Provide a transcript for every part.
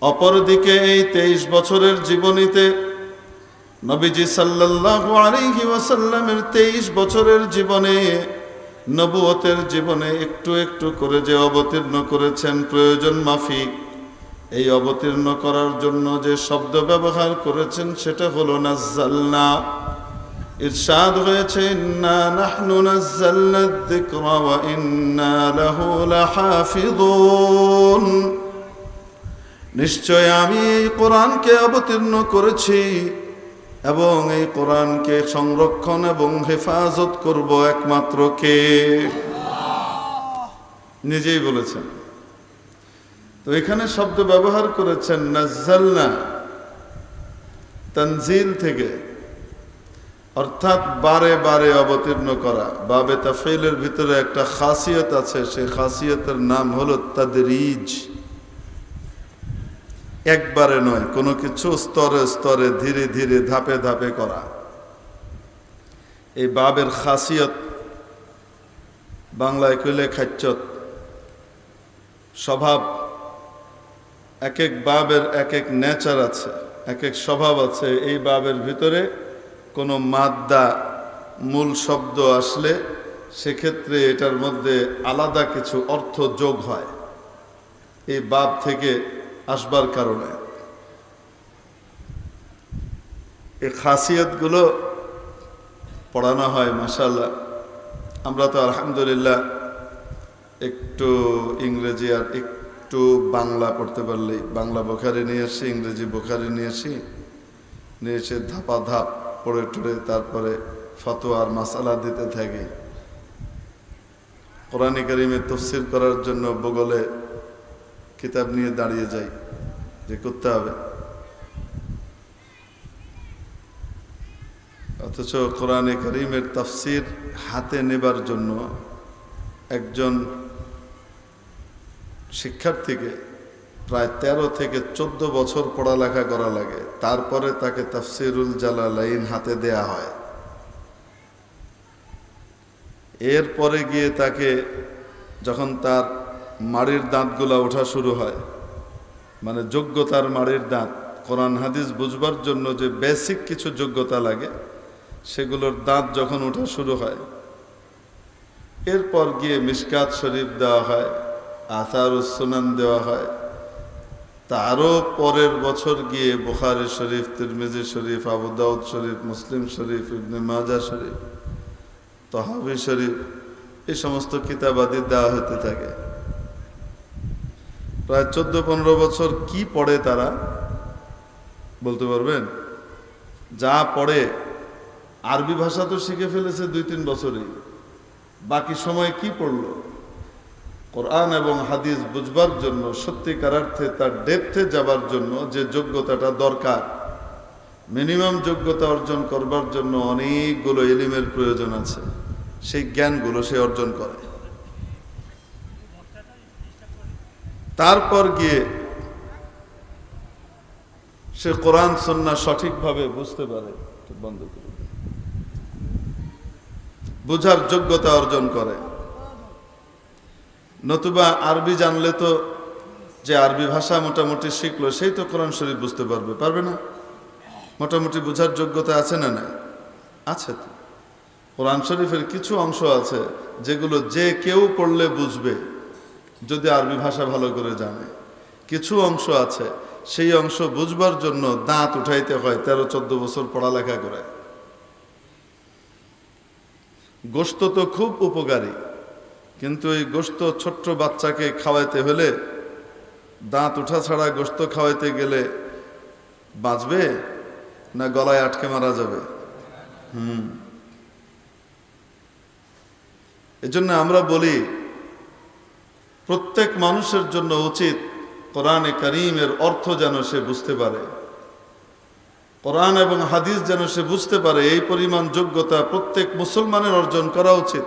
অপরদিকে এই 23 বছরের জীবনীতে নবীজি সাল্লাল্লাহু আলাইহি ওয়াসাল্লামের 23 বছরের জীবনে, নবুয়তের জীবনে একটু একটু করে যে অবতীর্ণ করেছেন প্রয়োজন মাফিক, এই অবতীর্ণ করার জন্য যে শব্দ ব্যবহার করেছেন সেটা হলো নাজ্জালনা। ইরশাদ হয়েছে, ইন্না নাহনু নাজ্জালনা যিকরা ওয়া ইন্না লাহু লাহাফিযুন। নিশ্চয় আমি এই কোরআনকে অবতীর্ণ করেছি এবং এই কোরআনকে সংরক্ষণ এবং হেফাজত করব একমাত্র কে? নিজেই বলেছেন। তো এখানে শব্দ ব্যবহার করেছেন নাজ্জালনা, তানজিল থেকে, অর্থাৎ বারে বারে অবতীর্ণ করা। বাবে তাফঈলের ভিতরে একটা খাসিয়ত আছে, সেই খাসিয়তের নাম হলো তাদরিজ। একবারে নয়, কোনো কিছু স্তরে স্তরে ধীরে ধীরে ধাপে ধাপে করা। এই বাবের খাসিয়ত, বাংলায় কইলে খাচ্চত, স্বভাব। এক এক বাবের এক এক নেচার আছে, এক এক স্বভাব আছে। এই বাবের ভিতরে কোনো মাদ্দা মূল শব্দ আসলে সেক্ষেত্রে এটার মধ্যে আলাদা কিছু অর্থ যোগ হয় এই বাব থেকে আসবার কারণে। এই খাসিয়তগুলো পড়ানো হয় মাশাআল্লাহ। আমরা তো আলহামদুলিল্লাহ একটু ইংরেজি আর একটু বাংলা পড়তে পারলেই, বাংলা বুখারী নিয়ে আসি, ইংরেজি বুখারী নিয়ে এসে ধাপা ধাপ পড়ে টড়ে তারপরে ফতোয়া আর মাসালা দিতে থাকি। কোরআন কারীমের তাফসীর করার জন্য বগলে কিতাব নিয়ে দাঁড়িয়ে যাই যে করতে হবে, অথচ কোরআন কারীমের তাফসীর হাতে নেবার জন্য একজন শিক্ষার্থীকে প্রায় 13 থেকে 14 বছর পড়ালেখা করা লাগে, তারপরে তাকে তাফসীরুল জালালাইন হাতে দেয়া হয়। এরপরে গিয়ে তাকে যখন তার মাড়ির দাঁতগুলা ওঠা শুরু হয়, মানে যোগ্যতার মাড়ির দাঁত, কোরআন হাদিস বুঝবার জন্য যে বেসিক কিছু যোগ্যতা লাগে সেগুলোর দাঁত যখন ওঠা শুরু হয়, এরপর গিয়ে মিশকাত শরীফ দেওয়া হয়, আসারুস সুনান দেওয়া হয়। তারও পরের বছর গিয়ে বুখারী শরীফ, তিরমিজি শরীফ, আবু দাউদ শরীফ, মুসলিম শরীফ, ইবনে মাজাহ শরীফ, তাহাবী শরীফ, এই সমস্ত কিতাবাদি দেওয়া হতে থাকে। প্রায় 14-15 বছর কি পড়ে তারা বলতে পারবেন? যা পড়ে, আরবি ভাষা তো শিখে ফেলেছে 2-3 বছরেই, বাকি সময় কি পড়লো? কোরআন এবং হাদিস বুঝবার জন্য, সত্যিকার অর্থে তার ডেপথে যাবার জন্য যে যোগ্যতাটা দরকার, মিনিমাম যোগ্যতা অর্জন করবার জন্য অনেকগুলো ইলমের প্রয়োজন আছে। সেই জ্ঞানগুলো সে অর্জন করে, তারপর গিয়ে সে কোরআন সুন্নাহ সঠিকভাবে বুঝতে পারে, বন্ধ করে বুঝার যোগ্যতা অর্জন করে। নতুবা আরবি জানলে তো, যে আরবি ভাষা মোটামুটি শিখলো সেই তো কোরআন শরীফ বুঝতে পারবে না? মোটামুটি বুঝার যোগ্যতা আছে না? না, আছে তো। কোরআন শরীফের কিছু অংশ আছে যেগুলো যে কেউ পড়লে বুঝবে যদি আরবি ভাষা ভালো করে জানে। কিছু অংশ আছে সেই অংশ বুঝবার জন্য দাঁত উঠাইতে হয় 13-14 বছর পড়ালেখা করে। গোশত তো খুব উপকারী, কিন্তু এই গোশত ছোট্ট বাচ্চাকে খাওয়াইতে হলে দাঁত উঠা ছাড়া গোশত খাওয়াইতে গেলে বাঁচবে না গলায় আটকে মারা যাবে? এজন্য আমরা বলি প্রত্যেক মানুষের জন্য উচিত কোরআনে কারীমের অর্থ যেন সে বুঝতে পারে, কোরআন এবং হাদিস যেন সে বুঝতে পারে। এই পরিমাণ যোগ্যতা প্রত্যেক মুসলমানের অর্জন করা উচিত।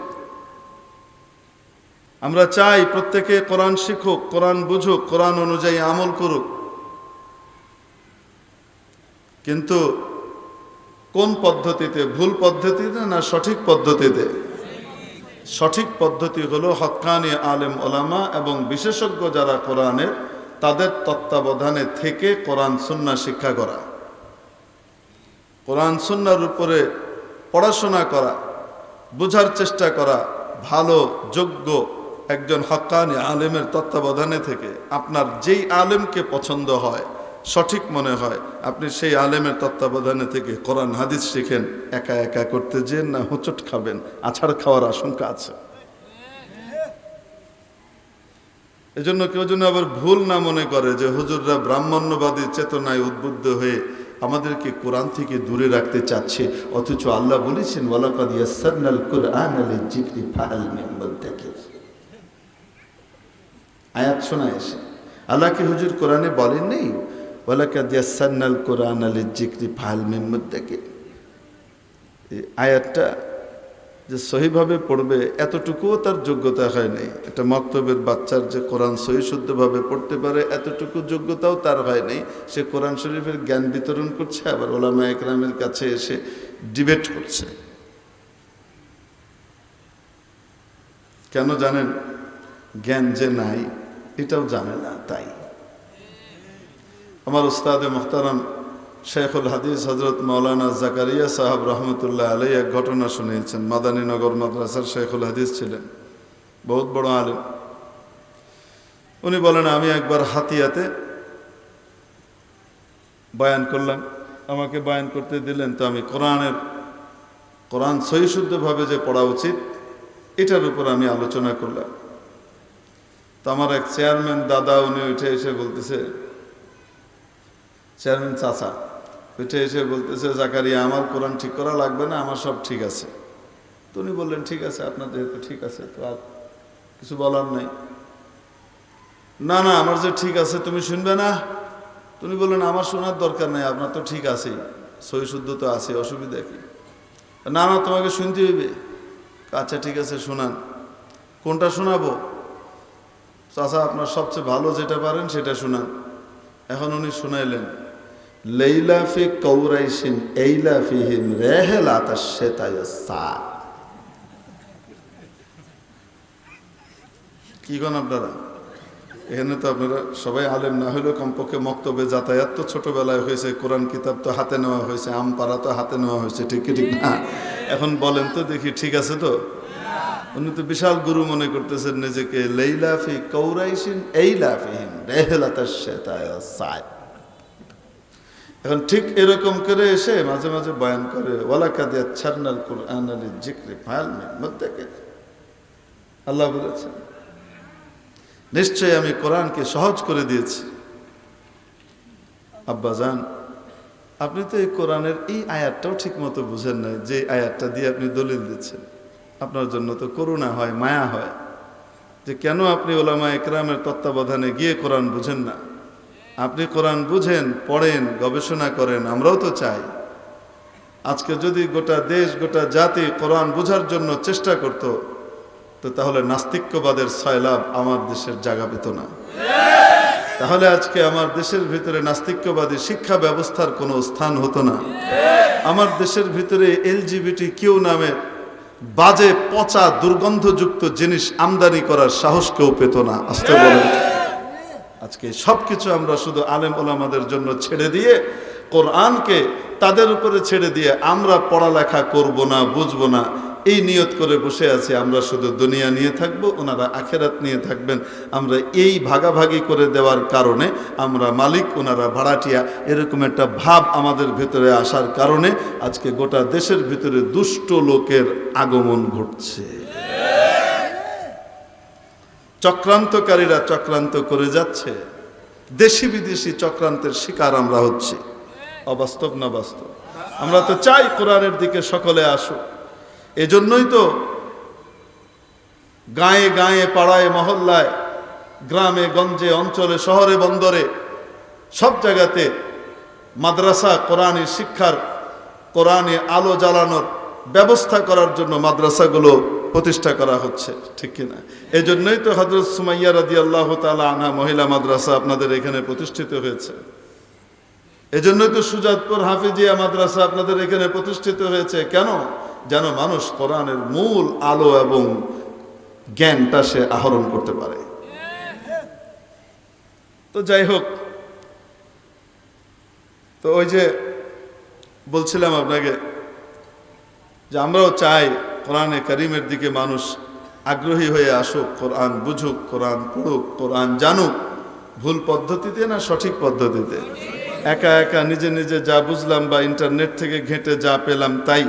আমরা চাই প্রত্যেকে কোরআন শিখুক, কোরআন বুঝুক, কোরআন অনুযায়ী আমল করুক। কিন্তু কোন পদ্ধতিতে? ভুল পদ্ধতিতে না সঠিক পদ্ধতিতে? সঠিক পদ্ধতি হলো হক্কানি আলেম ওলামা এবং বিশেষজ্ঞ যারা কোরআনের, তাদের তত্ত্বাবধানে থেকে কোরআন সুন্নাহ শিক্ষা করা, কোরআন সুন্নাহর উপরে পড়াশোনা করা, বোঝার চেষ্টা করা, ভালো যোগ্য একজন হক্কানি আলেমের তত্ত্বাবধানে থেকে আপনার যেই আলেমকে পছন্দ হয়, সঠিক মনে হয়, আপনি সেই আলেমের তত্ত্বাবধানে থেকে কোরআন হাদিস শিখেন। একা একা করতে যেন না, হোঁচট খাবেন, আছাড় খাওয়ার আশঙ্কা আছে। এজন্য কেউ যেন আবার ভুল না মনে করে যে হুজুররা ব্রাহ্মণ্যবাদী চেতনায় উদ্বুদ্ধ হয়ে আমাদেরকে কোরআন থেকে দূরে রাখতে চাচ্ছে, অথচ আল্লাহ বলেছেন ওয়ালাকাদ ইয়াসসারনাল কুরআনা লিযিকরি ফাহাল মিন মুদ্দাকির। আয়াত শোনা এসে আল্লাহ কি হুজুর কোরআনে বলেন নেই ওয়ালাকাদ ইয়াসসারনাল কুরআনা লিযিকরি ফাহাল মিন মুদ্দাকির? এই আয়াতটা যে সহিভাবে পড়বে এতটুকুও তার যোগ্যতা হয় নাই। একটা মক্তবের বাচ্চার যে কোরআন সহি শুদ্ধভাবে পড়তে পারে এতটুকু যোগ্যতাও তার হয় নাই। সে কোরআন শরীফের জ্ঞান বিতরণ করছে, আবার ওলামা একরামের কাছে এসে ডিবেট করছে। কেন জানেন? জ্ঞান যে নাই এটাও জানে না। তাই আমার উস্তাদে মুহতারাম শেখুল হাদিস হজরত মৌলানা জাকারিয়া সাহাব রহমতুল্লাহ আলাই এক ঘটনা শুনিয়েছেন। মাদানীনগর মাদ্রাসার শেখুল হাদিস ছিলেন, বহুত বড় আলেম। উনি বলেন আমি একবার হাতিয়াতে বয়ান করলাম, আমাকে বয়ান করতে দিলেন, তো আমি কোরআন সহি শুদ্ধভাবে যে পড়া উচিত এটার উপর আমি আলোচনা করলাম। তো আমার এক চেয়ারম্যান দাদা উনি উঠে এসে বলতেছে, চেয়ারম্যান চাচা উঠে এসে বলতেছে জাকারিয়া আমার কোরআন ঠিক করা লাগবে না, আমার সব ঠিক আছে। তো উনি বললেন ঠিক আছে, আপনার যেহেতু ঠিক আছে তো আর কিছু বলার নাই। না না আমার যে ঠিক আছে তুমি শুনবে না? তুমি বললেন আমার শোনার দরকার নেই, আপনার তো ঠিক আছেই, সহি শুদ্ধ তো আছে, অসুবিধা কি? না না তোমাকে শুনতে হইবে। আচ্ছা ঠিক আছে শোনান। কোনটা শোনাবো? চাচা আপনার সবচেয়ে ভালো যেটা পারেন সেটা শোনান। এখন উনি শুনাইলেন লাইলা ফি কৌরাইশিন এইলা ফিহিম রেহলাতাশ শাতায়াসা। কি কোন আপনারা? এখানে তো আপনারা সবাই আলেম না হলেও কমপক্ষে মক্তবে যাতায়াত তো ছোটবেলায় হয়েছে, কোরআন কিতাব তো হাতে নেওয়া হয়েছে, আম পাড়া তো হাতে নেওয়া হয়েছে, ঠিক কি ঠিক না? এখন বলেন তো দেখি ঠিক আছে তো? উনি তো বিশাল গুরু মনে করতেছেন নিজেকে। লাইলা ফি কৌরাইশিন এইলা ফিহিম রেহলাতাশ শাতায়াসা। এখন ঠিক এরকম করে এসে মাঝে মাঝে বয়ান করে ওয়ালাকাদ ইয়াসসারনাল কুরআনা লিযিকরি ফাহাল মিন মুদ্দাকির। আল্লাহ বলেছেন নিশ্চয়ই আমি কোরআনকে সহজ করে দিয়েছি। আব্বাজান আপনি তো এই কোরআনের এই আয়াতটাও ঠিক মতো বুঝেন নাই, যে আয়াতটা দিয়ে আপনি দলিল দিচ্ছেন। আপনার জন্য তো করুণা হয়, মায়া হয় যে কেন আপনি ওলামা একরামের তত্ত্বাবধানে গিয়ে কোরআন বুঝেন না। আপনি কোরআন বুঝেন, পড়েন, গবেষণা করেন, আমরাও তো চাই। আজকে যদি গোটা দেশ গোটা জাতি কোরআন বুঝার জন্য চেষ্টা করত তো তাহলে নাস্তিক্যবাদের সয়লাব আমার দেশের জায়গা পেত না। তাহলে আজকে আমার দেশের ভিতরে নাস্তিক্যবাদী শিক্ষা ব্যবস্থার কোনো স্থান হতো না। আমার দেশের ভিতরে এলজিবিটি কিউ নামে বাজে পচা দুর্গন্ধযুক্ত জিনিস আমদানি করার সাহস কেউ পেত না। আসতে বলেন আজকে সবকিছু আমরা শুধু আলেম ওলামাদের জন্য ছেড়ে দিয়ে, কোরআনকে তাদের উপরে ছেড়ে দিয়ে আমরা পড়ালেখা করব না, বুঝবো না, এই নিয়ত করে বসে আছি। আমরা শুধু দুনিয়া নিয়ে থাকব, ওনারা আখেরাত নিয়ে থাকবেন। আমরা এই ভাগাভাগি করে দেওয়ার কারণে আমরা মালিক, ওনারা ভাড়াটিয়া, এরকম একটা ভাব আমাদের ভিতরে আসার কারণে আজকে গোটা দেশের ভিতরে দুষ্ট লোকের আগমন ঘটছে। চক্রান্তকারীরা চক্রান্ত করে যাচ্ছে, দেশি বিদেশি চক্রান্তের শিকার আমরা হচ্ছি। অবাস্তব না বাস্তব? আমরা তো চাই কোরআনের দিকে সকলে আসুক। এজন্যই তো গায়ে গায়ে, পাড়ায় মহল্লায়, গ্রামে গঞ্জে, অঞ্চলে, শহরে বন্দরে সব জায়গাতে মাদ্রাসা, কোরআনী শিক্ষার, কোরআনী আলো জ্বালানোর ব্যবস্থা করার জন্য মাদ্রাসাগুলো প্রতিষ্ঠা করা হচ্ছে, ঠিক কিনা? এই জন্যই তো হযরত সুমাইয়া রাদিয়াল্লাহু তাআলা আনহা মহিলা মাদ্রাসা আপনাদের এখানে প্রতিষ্ঠিত হয়েছে। এজন্যই তো সুজাতপুর হাফিজিয়া মাদ্রাসা আপনাদের এখানে প্রতিষ্ঠিত হয়েছে। কেন? যেন মানুষ কোরআনের মূল আলো এবং জ্ঞানটা সে আহরণ করতে পারে। তো যাই হোক, তো ওই যে বলছিলাম আপনাকে যে আমরাও চাই কোরআনে কারিমের দিকে মানুষ আগ্রহী হয়ে আসুক, কোরআন বুঝুক, কোরআন পড়ুক, কোরআন জানুক। ভুল পদ্ধতিতে না সঠিক পদ্ধতিতে? একা একা নিজে নিজে যা বুঝলাম বা ইন্টারনেট থেকে ঘেঁটে যা পেলাম তাই।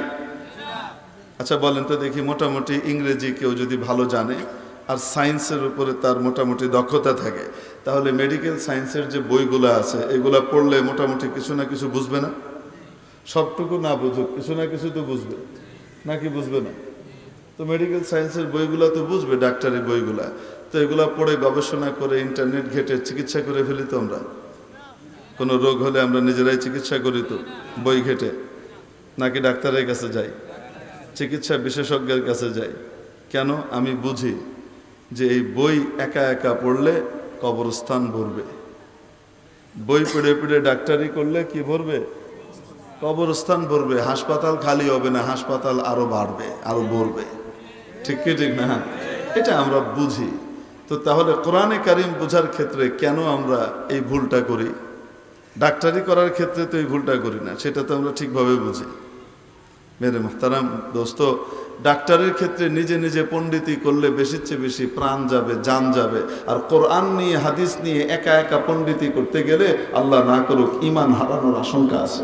আচ্ছা বলেন তো দেখি, মোটামুটি ইংরেজি কেউ যদি ভালো জানে আর সায়েন্সের উপরে তার মোটামুটি দক্ষতা থাকে, তাহলে মেডিকেল সায়েন্সের যে বইগুলো আছে এগুলা পড়লে মোটামুটি কিছু না কিছু বুঝবে না? সবটুকু না বুঝুক, কিছু না কিছু তো বুঝবে, নাকি বুঝবে না? তো মেডিকেল সায়েন্সের বইগুলা তো বুঝবে, ডাক্তারি বইগুলা। তো এগুলা পড়ে গবেষণা করে ইন্টারনেট ঘেটে চিকিৎসা করে ফেলি তো আমরা। কোনো রোগ হলে আমরা নিজেরাই চিকিৎসা করি তো বই ঘেটে, নাকি ডাক্তারের কাছে যাই, চিকিৎসা বিশেষজ্ঞের কাছে যাই? কেন? আমি বুঝি যে এই বই একা একা পড়লে কবরস্থান ভরবে। বই পড়ে পড়ে ডাক্তারি করলে কি ভরবে? কবরস্থান ভরবে। হাসপাতাল খালি হবে না, হাসপাতাল আরো বাড়বে, আরো ভরবে। ঠিক কি ঠিক না? এটা আমরা বুঝি। তো তাহলে কোরআনে কারিম বোঝার ক্ষেত্রে কেন আমরা এই ভুলটা করি? ডাক্তারি করার ক্ষেত্রে তো এই ভুলটা করি না, সেটা তো আমরা ঠিকভাবে বুঝি। মেরে মুহতারাম দোস্ত, ডাক্তারের ক্ষেত্রে নিজে নিজে পণ্ডিতি করলে বেশির চেয়ে বেশি প্রাণ যাবে, জান যাবে। আর কোরআন নিয়ে, হাদিস নিয়ে একা একা পণ্ডিতি করতে গেলে আল্লাহ না করুক ইমান হারানোর আশঙ্কা আছে।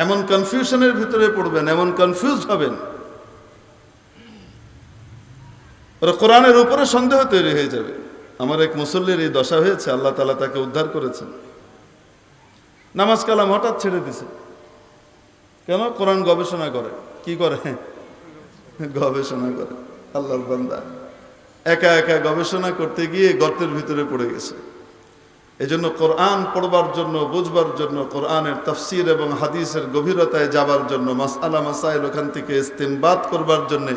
এমন কনফিউশনের ভিতরে পড়বেন, এমন কনফিউজ হবেন, কোরআনের উপরে সন্দেহ তৈরি হয়ে যাবে। আমার এক মুসল্লির এই দশা হয়েছে, আল্লাহ তাআলা তাকে উদ্ধার করেছেন। নামাজ কালাম হঠাৎ ছেড়ে দিছে। কেন? কোরআন গবেষণা করে। কি করে? গবেষণা করে। আল্লাহর বান্দা একা একা গবেষণা করতে গিয়ে গর্তের ভিতরে পড়ে গেছে। এজন্য কোরআন পড়বার জন্য, বুঝবার জন্য, কোরআনের তাফসীর এবং হাদিসের গভীরতায় যাবার জন্য, মাসআলা মাসাইল ওখান থেকে ইস্তেমবাত করবার জন্য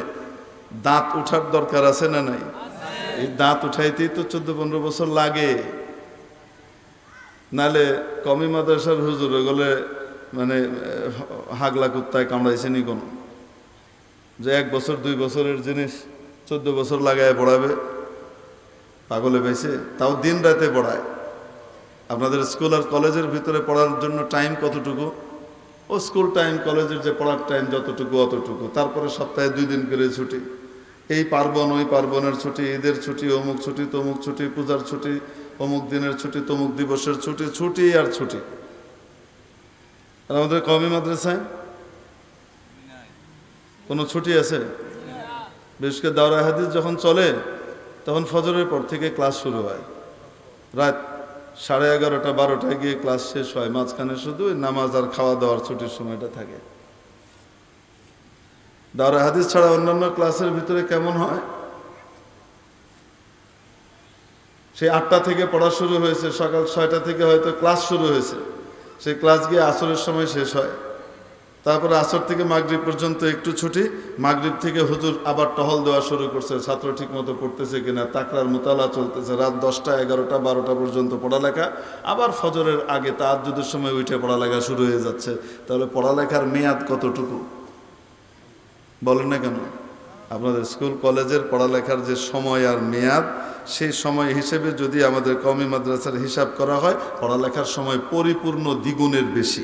দাঁত উঠার দরকার আছে না নাই? এই দাঁত উঠাইতেই তো 14-15 বছর লাগে। নালে কমি মাদ্রাসার হুজুর ওগুলো মানে হাগলা কুত্তায় কামড়াইছে নি কোন, যে 1 বছর 2 বছরের জিনিস 14 বছর লাগায় পড়াবে? পাগলে পাইছে? তাও দিন রাতে পড়ায়। আপনাদের স্কুল আর কলেজের ভিতরে পড়ার জন্য টাইম কতটুকু? ও স্কুল টাইম, কলেজের যে পড়ার টাইম যতটুকু অতটুকু। তারপরে সপ্তাহে 2 দিন করে ছুটি। এই পার্বণ, ওই পার্বণের ছুটি, ঈদের ছুটি, অমুক ছুটি, তমুক ছুটি, পূজার ছুটি, অমুক দিনের ছুটি, তমুক দিবসের ছুটি, ছুটি আর ছুটি। আর আমাদের কওমি মাদ্রাসায় কোনো ছুটি আছে? বিশেষ করে দাওরা হাদিস যখন চলে তখন ফজরের পর থেকে ক্লাস শুরু হয়, রাত 11:30 12টায় গিয়ে ক্লাস শেষ হয়। মাঝখানে শুধু নামাজ আর খাওয়া দাওয়ার ছুটির সময়টা থাকে। দাওরা হাদিস ছাড়া অন্যান্য ক্লাসের ভিতরে কেমন হয়? সেই 8টা থেকে পড়া শুরু হয়েছে, সকাল 6টা থেকে হয়তো ক্লাস শুরু হয়েছে, সেই ক্লাস গিয়ে আসরের সময় শেষ হয়। তারপরে আসর থেকে মাগরিব পর্যন্ত একটু ছুটি। মাগরিব থেকে হুজুর আবার টহল দেওয়া শুরু করছে, ছাত্র ঠিক মতো পড়তেছে কিনা, তাকরার মোতালা চলতেছে। রাত 10টা 11টা 12টা পর্যন্ত পড়ালেখা। আবার ফজরের আগে তাহাজ্জুদের সময় উঠে পড়ালেখা শুরু হয়ে যাচ্ছে। তাহলে পড়ালেখার মেয়াদ কতটুকু বলেন না কেন? আপনাদের স্কুল কলেজের পড়ালেখার যে সময় আর মেয়াদ, সেই সময় হিসেবে যদি আমাদের কওমি মাদ্রাসার হিসাব করা হয়, পড়ালেখার সময় পরিপূর্ণ দ্বিগুণের বেশি।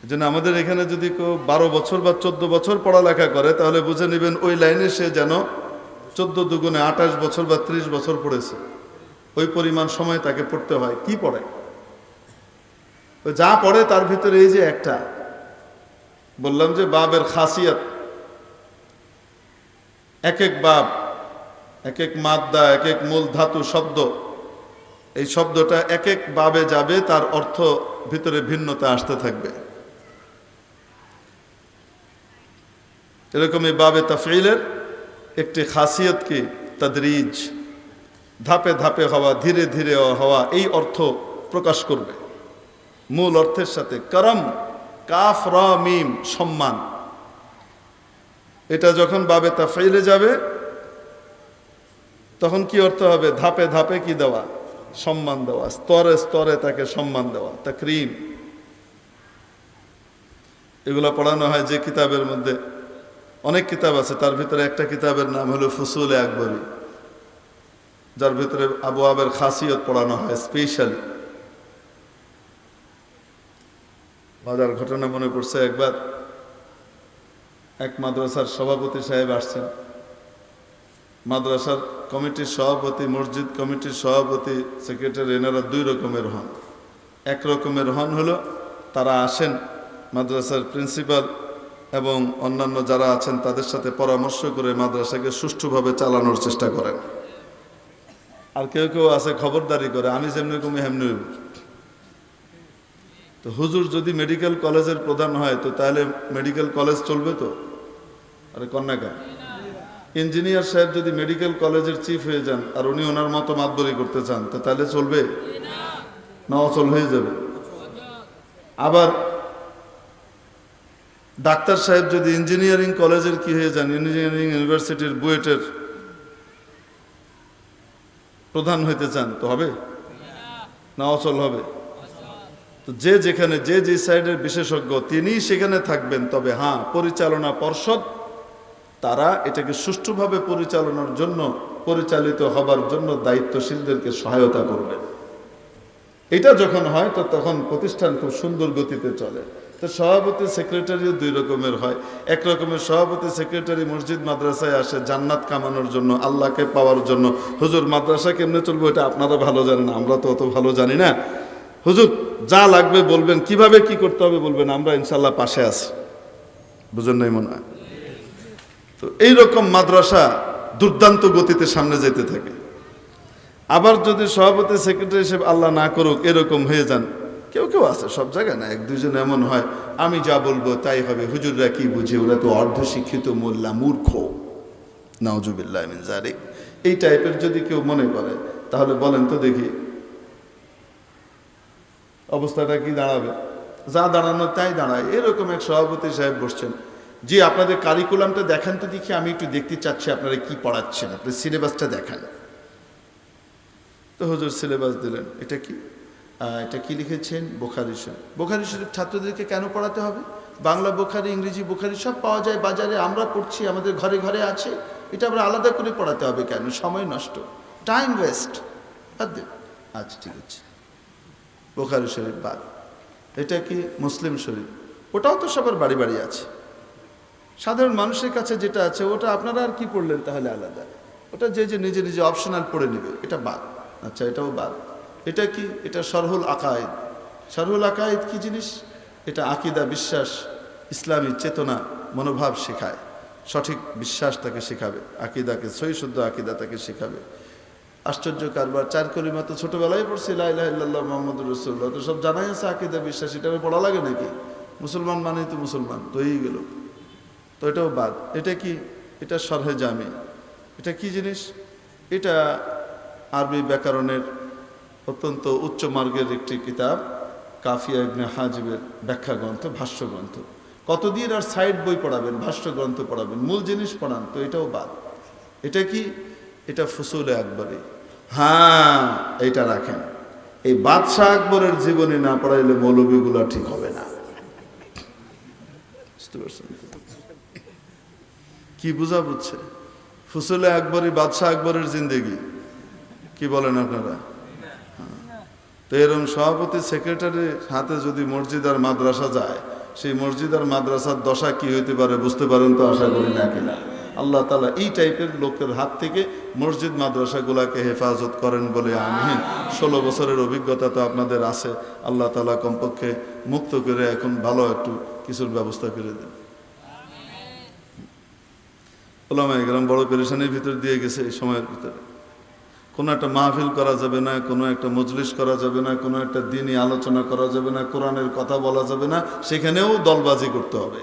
এজন্য আমাদের এখানে যদি কেউ 12 বছর বা 14 বছর পড়ালেখা করে, তাহলে বুঝে নেবেন ওই লাইনে সে যেন 14 দুগুণে 28 বছর বা 30 বছর পড়েছে। ওই পরিমাণ সময় তাকে পড়তে হয়। কি পড়ে? যা পড়ে তার ভিতরে এই যে একটা বললাম যে বাবের খাসিয়াত, এক এক বাব, এক এক মাদ্দা, এক এক মূল ধাতু শব্দ, এই শব্দটা এক এক বাবে যাবে, তার অর্থ ভিতরে ভিন্নতা আসতে থাকবে। এরকমই বাবে তাফঈলের একটি খাসিয়ত কি তাদরিজ, ধাপে ধাপে হওয়া, ধীরে ধীরে হওয়া, এই অর্থ প্রকাশ করবে মূল অর্থের সাথে। করম, কাফ র মিম, সম্মান। এটা যখন বাবে তাফঈলে যাবে তখন কি অর্থ হবে? ধাপে ধাপে কি দেওয়া? সম্মান দেওয়া, স্তরে স্তরে তাকে সম্মান দেওয়া, তাকরীম। এগুলো পড়ানো হয় যে কিতাবের মধ্যে, অনেক কিতাব আছে, তার ভিতরে একটা কিতাবের নাম হলো ফুসুল আকবরী। যার ভিতরে আবওয়াবের খাসিয়ত পড়ানো হয় স্পেশালি। মজার ঘটনা মনে পড়ছে, একবার এক মাদ্রাসার সভাপতি সাহেব আসছেন। মাদ্রাসার কমিটির সভাপতি, মসজিদ কমিটির সভাপতি, সেক্রেটারি, এনারা দুই রকমের হন। এক রকমের হন হলো তারা আসেন মাদ্রাসার প্রিন্সিপাল এবং অন্যান্য যারা আছেন তাদের সাথে পরামর্শ করে মাদ্রাসাকে সুষ্ঠুভাবে চালানোর চেষ্টা করেন। আর কেউ কেউ আছে খবরদারি করে, আমি যেমনি কমি হেমনি। তো হুজুর যদি মেডিকেল কলেজের প্রধান হয় তো তাহলে মেডিকেল কলেজ চলবে তো? আরে কন্যাকা। ইঞ্জিনিয়ার সাহেব যদি মেডিকেল কলেজের চিফ হয়ে যান আর উনি ওনার মতো মাতবরি করতে চান তো তাহলে চলবে না? অচল হয়ে যাবে। আবার ডাক্তার সাহেব যদি ইঞ্জিনিয়ারিং কলেজের কি হয়ে যান, ইঞ্জিনিয়ারিং ইউনিভার্সিটির বুয়েটের প্রধান হইতে চান তো হবে না? অচল হবে। তো যে যেখানে যে সাইডের বিশেষজ্ঞ তিনি সেখানে থাকবেন। তবে হ্যাঁ, পরিচালনা পর্ষদ তারা এটাকে সুষ্ঠুভাবে পরিচালনার জন্য, পরিচালিত হবার জন্য দায়িত্বশীলদেরকে সহায়তা করবেন। এটা যখন হয় তো তখন প্রতিষ্ঠান খুব সুন্দর গতিতে চলে। তো সভাপতি সেক্রেটারিও দুই রকমের হয়। এক রকমের সভাপতি সেক্রেটারি মসজিদ মাদ্রাসায় আসে জান্নাত কামানোর জন্য, আল্লাহকে পাওয়ার জন্য। হুজুর মাদ্রাসা কেমনে চলবে এটা আপনারা ভালো জানেন, আমরা তো অত ভালো জানি না। হুজুর যা লাগবে বলবেন, কিভাবে কি করতে হবে বলবেন, আমরা ইনশাল্লাহ পাশে আছি। বুঝেন নাই মনে হয়? তো এইরকম মাদ্রাসা দুর্দান্ত গতিতে সামনে যেতে থাকে। আবার যদি সভাপতি সেক্রেটারি হিসেবে আল্লাহ না করুক এরকম হয়ে যান, কেউ কেউ আছে, সব জায়গায় না, এক দুইজন এমন হয় আমি যা বলবো তাই হবে, হুজুররা কি বুঝে, ওরা তো অর্ধশিক্ষিত মোল্লা, মূর্খ, নাউজুবিল্লাহ মিন যালিক। এই টাইপের যদি কেউ মনে করে তাহলে বলেন তো দেখি অবস্থাটা কি দাঁড়াবে? যা দাঁড়ানো তাই দাঁড়ায়। এরকম এক সভাপতি সাহেব বসছেন, জি আপনাদের কারিকুলামটা দেখান তো দেখি, আমি একটু দেখতে চাচ্ছি আপনারা কি পড়াচ্ছেন, আপনার সিলেবাসটা দেখান। তো হুজুর সিলেবাস দিলেন। এটা কি? এটা কি লিখেছেন? বুখারী শরীফ। বুখারী শরীফ ছাত্রদেরকে কেন পড়াতে হবে? বাংলা বুখারী, ইংরেজি বুখারী সব পাওয়া যায় বাজারে, আমরা পড়ছি, আমাদের ঘরে ঘরে আছে, এটা আমরা আলাদা করে পড়াতে হবে কেন? সময় নষ্ট, টাইম ওয়েস্ট। আচ্ছা ঠিক আছে, বুখারী শরীফ বাদ। এটা কি? মুসলিম শরীফ। ওটাও তো সবার বাড়ি বাড়ি আছে, সাধারণ মানুষের কাছে যেটা আছে ওটা আপনারা আর কি পড়লেন তাহলে আলাদা, ওটা যে যে নিজে নিজে অপশনাল পড়ে নেবে, এটা বাদ। আচ্ছা এটাও বাদ। এটা কি? এটা শরহুল আকায়েদ। শরহুল আকায়েদ কি জিনিস? এটা আকিদা, বিশ্বাস, ইসলামী চেতনা, মনোভাব শেখায়, সঠিক বিশ্বাস তাকে শেখাবে, আকিদাকে, সহি শুদ্ধ আকিদা তাকে শেখাবে। আশ্চর্য কারবার, 4 কলিমা তো ছোটবেলায় পড়ছি, লা ইলাহা ইল্লাল্লাহ মুহাম্মাদুর রাসূলুল্লাহ, তো সব জানাই আছে আকিদা বিশ্বাস, এটা পড়া লাগে নাকি? মুসলমান মানেই তো মুসলমান, তো এই গেল। তো এটাও বাদ। এটা কি? এটা শরহে জামি। এটা কি জিনিস? এটা আরবি ব্যাকরণের অত্যন্ত উচ্চ মার্গের একটি কিতাব, কাফিয়া ইবনে হাজিবের ব্যাখ্যা গ্রন্থ, ভাষ্য গ্রন্থ। কতদিন আর সাইড বই পড়াবেন, ভাষ্য গ্রন্থ পড়াবেন, মূল জিনিস পড়ান, তো এটাও বাদ। এটা কি? এটা ফুসুলে আকবরী। হ্যাঁ এইটা রাখেন, এই বাদশাহ আকবরের জীবনী না পড়াইলে মৌলবীগুলা ঠিক হবে না। বুঝতে পারছেন কি বুঝা বুঝছে? ফুসুলে আকবরী, বাদশাহ আকবরের জিন্দেগি, কি বলেন আপনারা? তো এরকম সভাপতি সেক্রেটারির হাতে যদি মসজিদ আর মাদ্রাসা যায়, সেই মসজিদ আর মাদ্রাসার দশা কি হইতে পারে বুঝতে পারেন তো? আশা করি না কিনা আল্লাহ তাআলা এই টাইপের লোকের হাত থেকে মসজিদ মাদ্রাসাগুলাকে হেফাজত করেন বলে আমিন। 16 বছরের অভিজ্ঞতা তো আপনাদের আছে, আল্লাহ তাআলা কমপক্ষে মুক্ত করে এখন ভালো একটু কিছুর ব্যবস্থা করে দেন। ওলামায়ে কেরাম বড় পেরেশানির ভিতর দিয়ে গেছে এই সময়ের ভিতরে। কোনো একটা মাহফিল করা যাবে না, কোনো একটা মজলিস করা যাবে না, কোনো একটা দিনই আলোচনা করা যাবে না, কোরআনের কথা বলা যাবে না, সেখানেও দলবাজি করতে হবে,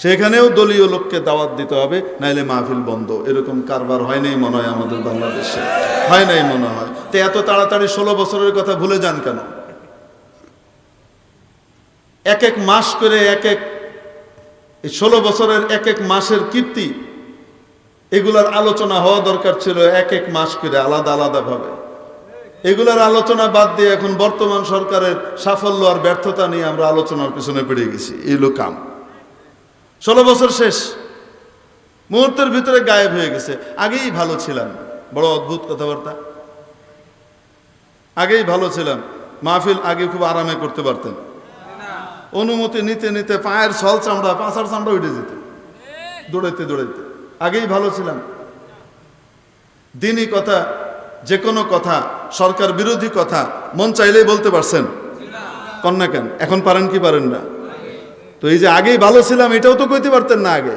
সেখানেও দলীয় লোককে দাওয়াত দিতে হবে, নাইলে মাহফিল বন্ধ। এরকম কারবার হয় নাই মনে হয় আমাদের বাংলাদেশে, হয় নাই মনে হয়। তো এত তাড়াতাড়ি 16 বছরের কথা ভুলে যান কেন? এক এক মাস করে এই 16 বছরের এক এক মাসের কীর্তি, এগুলার আলোচনা হওয়া দরকার ছিল এক এক মাস করে আলাদা আলাদা ভাবে। এগুলার আলোচনা বাদ দিয়ে এখন বর্তমান সরকারের সাফল্য আর ব্যর্থতা নিয়ে আমরা আলোচনার পিছনে পড়ে গেছি। এই লোকাম 16 বছর শেষ, মুহূর্তের ভিতরে গায়েব হয়ে গেছে। আগেই ভালো ছিলাম, বড় অদ্ভুত কথাবার্তা। আগেই ভালো ছিলাম, মাহফিল আগে খুব আরামে করতে পারতেন, অনুমতি নিতে নিতে পায়ের ছল চামড়া, পাছার চামড়া উঠে যেত দৌড়াইতে দৌড়াইতে। আগেই ভালো ছিলাম। দিনই কথা, যে কোনো কথা, সরকার বিরোধী কথা মন চাইলেই বলতে পারছেন, কন্যা কেন? এখন পারেন কি পারেন না? তো এই যে আগেই ভালো ছিলাম, এটাও তো কইতে পারতেন না আগে।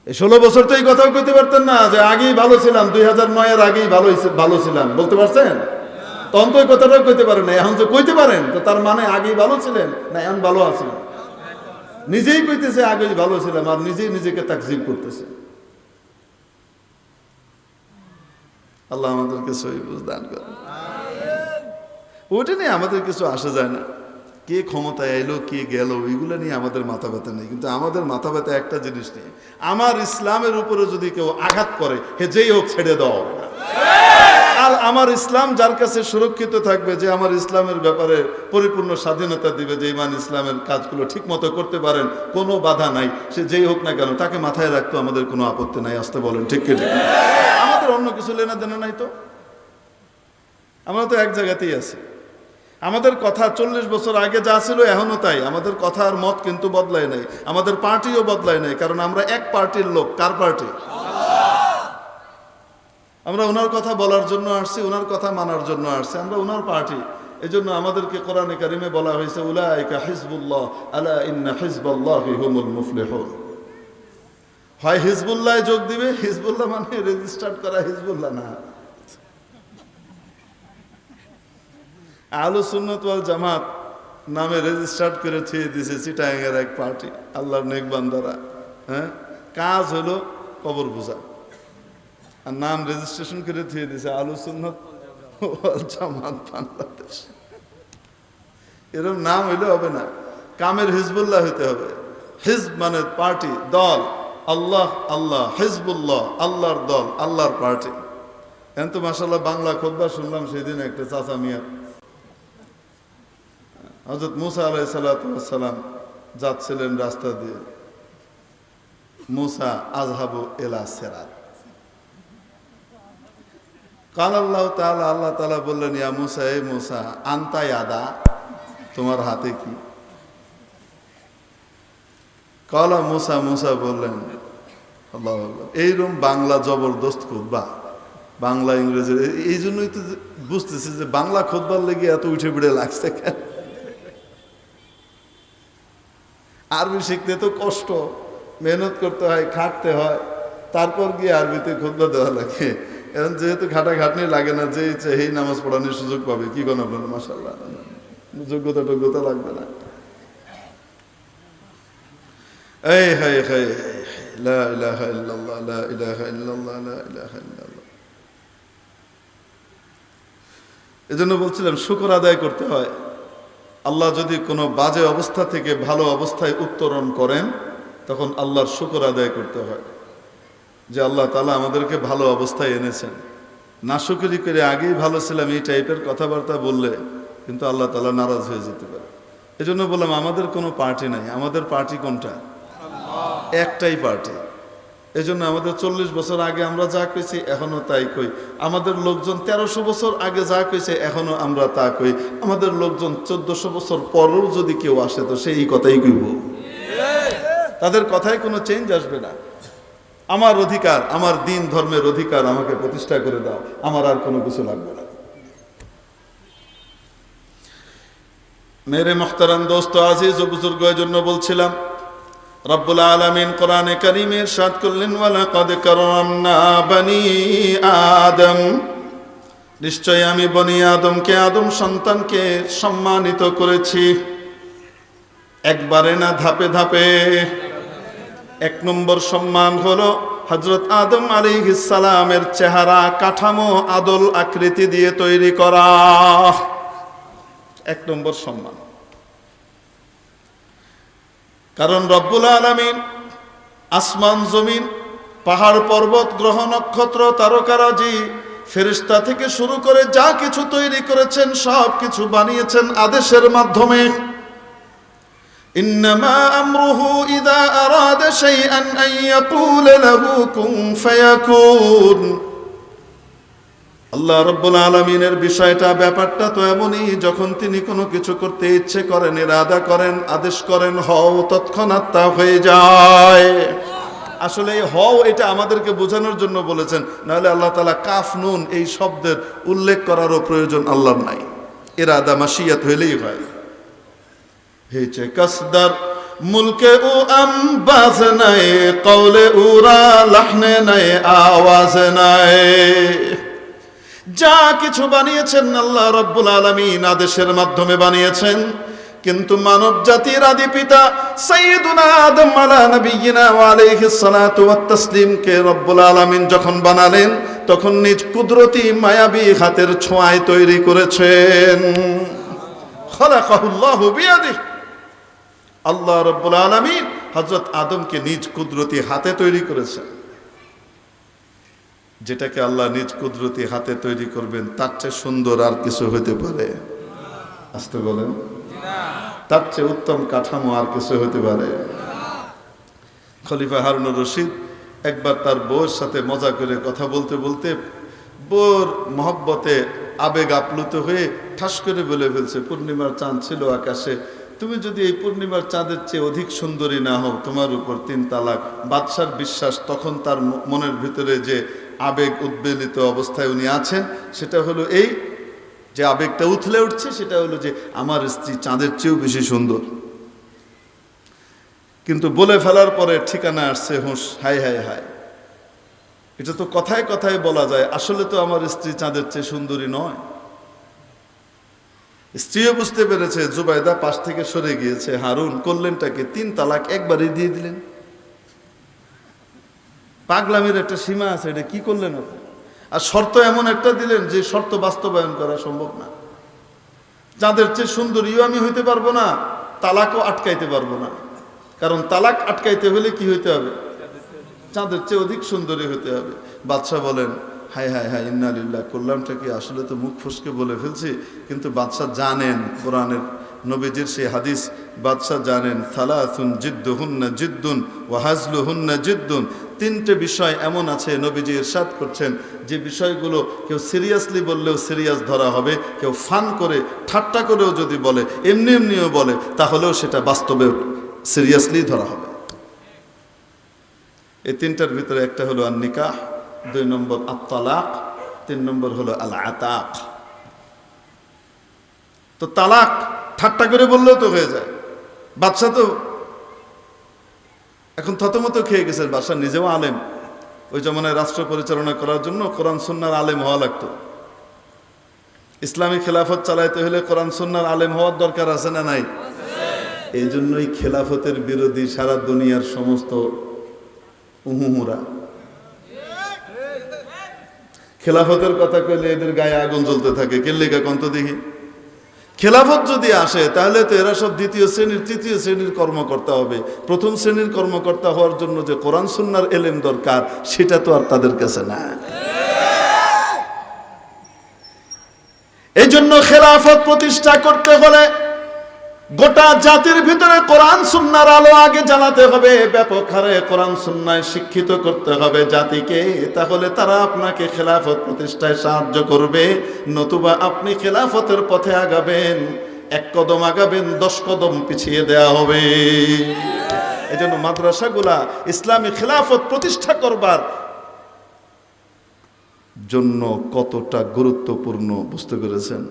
এই 16 বছর তো এই কথাও কইতে পারতেন না যে আগেই ভালো ছিলাম, 2009-এর আগেই ভালো ছিলাম, বলতে পারছেন? তখন তো ওই কথাটাও কইতে পারেন না। এখন যে কইতে পারেন, তো তার মানে আগেই ভালো ছিলেন না এখন ভালো আছেন? নিজেই কইতেছে আগেই ভালো ছিলাম, আর নিজেই নিজেকে তাকজিব করতেছে। আল্লাহ আমাদেরকে সহি বুঝ দান করেন। ওইটা নিয়ে আমাদের কিছু আসা যায় না, কে ক্ষমতায় এলো কে গেল ওইগুলো নিয়ে আমাদের মাথা ব্যথা নেই। কিন্তু আমাদের মাথা ব্যথা একটা জিনিস নিয়ে, আমার ইসলামের উপরে যদি কেউ আঘাত করে, হে যেই হোক ছেড়ে দেওয়া হবে না। আর আমার ইসলাম যার কাছে সুরক্ষিত থাকবে, যে আমার ইসলামের ব্যাপারে পরিপূর্ণ স্বাধীনতা দিবে, যে ইমান ইসলামের কাজগুলো ঠিক মতো করতে পারেন, কোনো বাধা নাই, সে যেই হোক না কেন, তাকে মাথায় রাখতে আমাদের কোনো আপত্তি নাই। আসতে বলেন ঠিক কি ঠিক? আমাদের অন্য কিছু লেনা দেনা নাই তো, আমরা তো এক জায়গাতেই আছি। আমাদের কথা 40 বছর আগে যা ছিল এখনো তাই। আমাদের কথার মত কিন্তু বদলায় নাই, আমাদের পার্টিও বদলায় নাই, কারণ আমরা এক পার্টির লোক। কার পার্টি? আমরা ওনার কথা বলার জন্য আসছি, ওনার কথা মানার জন্য আসছি, আমরা ওনার পার্টি। এই জন্য আমাদেরকে কোরআনে কারিমে বলা হয়েছে, উলাইকা হিজবুল্লাহ আলা ইন্না হিজবাল্লাহি হুমুল মুফলিহুন। হয় হিজবুল্লাহ যোগ দিবে, হিজবুল্লাহ মানে রেজিস্টার্ড করা হিজবুল্লাহ না, আহলুস সুন্নাত ওয়াল জামাত নামে রেজিস্টার্ড করে থুয়ে দিয়েছে চিটাগাংয়ের এক পার্টি, আল্লাহর নেক বান্দারা। হ্যাঁ, কাজ হলো কবর পূজা, আর নাম রেজিস্ট্রেশন করে থুয়ে দিয়েছে আহলুস সুন্নাত ওয়াল জামাত বাংলাদেশ। এরকম নাম হইলে হবে না, কামের হিজবুল্লাহ হইতে হবে। হিজব মানে পার্টি, দল। আল্লাহ আল্লাহ, হিজবুল্লাহ আল্লাহর দল, আল্লাহর পার্টি। এখন তো মাশাআল্লাহ বাংলা খুতবা শুনলাম সেদিন একটা চাচা মিয়া, হযরত মুসা আলাইহিস সালাম যাচ্ছিলেন রাস্তা দিয়ে, মুসা আযহাবু ইলা সিরাত, কাল আল্লাহ তাআলা, আল্লাহ তাআলা বললেন, ইয়া মুসা, এ মুসা, আনতা ইয়াদা, তোমার হাতে কি? কালা মুসা, মুসা বললেন, আল্লাহু আকবার। এইরকম বাংলা জবরদস্ত খুতবা, বাংলা ইংরেজি। এই জন্যই তো বুঝতেছি যে বাংলা খুতবার লেগে এত উঠে পড়ে লাগছে কেন। আরবি শিখতে তো কষ্ট, মেহনত করতে হয়, খাটতে হয়, তারপর গিয়ে আরবিতে খুতবা দেওয়া লাগে। এখন যেহেতু খাটাখাটনি লাগে না, যে ইচ্ছে এই নামাজ পড়ানোর সুযোগ পাবে, কি কোন আপনার মাশাআল্লাহ, যোগ্যতা লাগবে না। এই হাই হাই, লা ইলাহা ইল্লাল্লাহ, লা ইলাহা ইল্লাল্লাহ, লা ইলাহা ইল্লাল্লাহ। এজন্য বলছিলাম শুকর আদায় করতে হয়। আল্লাহ যদি কোনো বাজে অবস্থা থেকে ভালো অবস্থায় উত্তরণ করেন, তখন আল্লাহর শুকর আদায় করতে হয় যে আল্লাহ তাআলা আমাদেরকে ভালো অবস্থায় এনেছেন। নাশুকরি করে আগেই ভালো ছিলাম এই টাইপের কথাবার্তা বললে কিন্তু আল্লাহ তাআলা নারাজ হয়ে যেতে পারে। এজন্য বললাম আমাদের কোনো পার্টি নাই। আমাদের পার্টি কোনটা? একটাই পার্টি। এজন্য আমাদের 40 বছর আগে আমরা যা কইছি এখনো তাই কই। আমাদের লোকজন 1300 বছর আগে যা কইছে এখনো আমরা তা কই। আমাদের লোকজন 1400 বছর পরেও যদি কেউ আসে তো সেই কথাই কইব, তাদের কথায় কোনো চেঞ্জ আসবে না। আমার অধিকার, আমার দিন ধর্মের অধিকার আমাকে প্রতিষ্ঠা করে দাও, আমার আর কোনো কিছু লাগবে না। মেরে মুহতারাম দোস্ত আজিজ ও বুজুর্গ, এর জন্য বলছিলাম রব্বুল আলামিন কোরআনে কারীমে ইরশাদ করলেন, ওয়ালাকাদ কারামনা বনি আদম, নিশ্চয় আমি বনি আদমকে, আদম সন্তানকে সম্মানিত করেছি। একবারে না, ধাপে ধাপে। 1 নম্বর সম্মান হলো হযরত আদম আলাইহিস সালামের চেহারা কাঠামো আদল আকৃতি দিয়ে তৈরি করা, 1 নম্বর সম্মান। কারণ রব্বুল আলামিন আসমান জমিন, পাহাড় পর্বত, গ্রহ নক্ষত্র, তারকারাজি, ফেরেশতা থেকে শুরু করে যা কিছু তৈরি করেছেন সব কিছু বানিয়েছেন আদেশের মাধ্যমে। ইন্নামা আমরুহু ইযা আরাদা শাইআন আন ইয়াকুলা লাহু কুন ফায়াকুন। আল্লাহ রাব্বুল আলামিনের বিষয়টা ব্যাপারটা তো এমনই, যখন তিনি কোনো কিছু করতে ইচ্ছে করেন, ইরাদা করেন, আদেশ করেন, হও, তৎক্ষণাৎ তা হয়ে যায়। আসলে এই হও এটা আমাদেরকে বোঝানোর জন্য বলেছেন, নাহলে আল্লাহ তাআলা কাফ নুন এই শব্দের উল্লেখ করারও প্রয়োজন আল্লাহর নাই। ইরাদা মাশিয়াত হইলেই হয়। হেচে কসদার মুলকে ও আম্বাজ নাই, কওলে উরা লাহনে নাই, আওয়াজ নাই। যা কিছু বানিয়েছেন আল্লাহ রাব্বুল আলামিন আদেশের মাধ্যমে বানিয়েছেন, কিন্তু মানব জাতির আদি পিতা সাইয়্যিদুনা আদম আলা নবিয়িনা ওয়া আলাইহিস সালাতু ওয়াত তাসলিম কে রব্বুল আলামিন যখন বানালেন, তখন নিজ কুদরতি মায়াবী হাতের ছোঁয়ায় তৈরি করেছেন। খালাকাহুল্লাহু বিয়াদিহি, আল্লাহ রাব্বুল আলামিন হযরত আদমকে নিজ কুদরতি হাতে তৈরি করেছেন। যেটাকে আল্লাহ নিজ কুদরতি হাতে তৈরি করবেন, তার চেয়ে সুন্দর আর কিছু হতে পারে? আসতে বলেন, তার চেয়ে উত্তম কাঠামো আর কিছু হতে পারে? খলিফা হারুনুর রশিদ একবার তার বউয়ের সাথে মজা করে কথা বলতে বলতে বউর মহব্বতে আবেগ আপ্লুত হয়ে ঠাস করে বলে ফেলছে, পূর্ণিমার চাঁদ ছিল আকাশে, তুমি যদি এই পূর্ণিমার চাঁদের চেয়ে অধিক সুন্দরী না হও, তোমার উপর 3 তালাক। বাদশার বিশ্বাস, তখন তার মনের ভিতরে যে আবেগ উদ্বেলিত অবস্থায় উনি আছেন, সেটা হলো এই যে আবেগটা উথলে উঠছে, সেটা হলো যে আমার স্ত্রী চাঁদের চেয়েও বেশি সুন্দর। কিন্তু বলে ফেলার পরে ঠিকানা আসছে হুঁশ, হায় হায় হায়, এটা তো কথায় কথায় বলা যায়, আসলে তো আমার স্ত্রী চাঁদের চেয়ে সুন্দরী নয়। স্ত্রীও বুঝতে পেরেছে, জুবাইদা পাশ থেকে সরে গিয়েছে। হারুন করলেনটাকে 3 তালাক একবারই দিয়ে দিলেন। পাগলামির একটা সীমা আছে, এটা কি করলেন আপনি? আর শর্ত এমন একটা দিলেন যে শর্ত বাস্তবায়ন করা সম্ভব না। যাদের চেয়ে সুন্দরীও আমি হইতে পারবো না, তালাকও আটকাইতে পারবো না। কারণ তালাক আটকাইতে হলে কি হইতে হবে? চাঁদের চেয়ে অধিক সুন্দরী হতে হবে। বাদশাহ বলেন, হায় হায় হায়, ইন্না লিল্লাহ, করলামটা কি? আসলে তো মুখ ফসকে বলে ফেলছি। কিন্তু বাদশাহ জানেন কোরআনের নবীজির সেই হাদিস, বাদশাহ জানেন, সালাসুন জিদ্দুহুন্না জিদ্দুন ওয়া হাজলুহুন্না জিদ্দুন। 3টে বিষয় এমন আছে, নবীজি ইরশাদ করছেন, যে বিষয়গুলো কেউ সিরিয়াসলি বললেও সিরিয়াস ধরা হবে, কেউ ফান করে ঠাট্টা করেও যদি বলে, এমনি এমনিও বলে, তাহলেও সেটা বাস্তবে সিরিয়াসলি ধরা হবে। এই 3টার ভিতরে একটা হলো আন নিকাহ, 2 নম্বর আত-তালাক, 3 নম্বর হলো আল আতাক। তো তালাক ঠাট্টা করে বললেও তো হয়ে যায়। বাদশাহ তো এখন থতমত খেয়ে গেছেন, বাদশাহ নিজেও আলেম। ওই জমানায় রাষ্ট্র পরিচালনা করার জন্য কোরআন সুন্নাহর আলেম হওয়া লাগতো। ইসলামী খেলাফত চালাইতে হলে কোরআন সুন্নাহর আলেম হওয়ার দরকার আছে না নাই? এই জন্যই খেলাফতের বিরোধী সারা দুনিয়ার সমস্ত উহুহুরা। খেলাফতের কথা কইলে এদের গায়ে আগুন জ্বলতে থাকে। কেল্লিকা কন্ত দেখি, খেলাফত যদি আসে তাহলে তো এরা সব 2য় শ্রেণীর 3য় শ্রেণীর কর্মকর্তা হবে। 1ম শ্রেণীর কর্মকর্তা হওয়ার জন্য যে কোরআন সুন্নাহর এলেম দরকার, সেটা তো আর তাদের কাছে না। এই জন্য খেলাফত প্রতিষ্ঠা করতে হলে গোটা জাতির ভিতরে কোরআন সুন্নাহর আলো আগে জ্বালাতে হবে, ব্যাপক হারে কোরআন সুন্নাহয় শিক্ষিত করতে হবে জাতিকে। তাহলে তারা আপনাকে খেলাফত প্রতিষ্ঠায় সাহায্য করবে। নতুবা আপনি খেলাফতের পথে আগাবেন, 1 কদম আগাবেন, 10 কদম পিছিয়ে দেয়া হবে। এই জন্য মাদ্রাসাগুলা ইসলামী খেলাফত প্রতিষ্ঠা করবার জন্য কতটা গুরুত্বপূর্ণ বুঝতে পেরেছেন?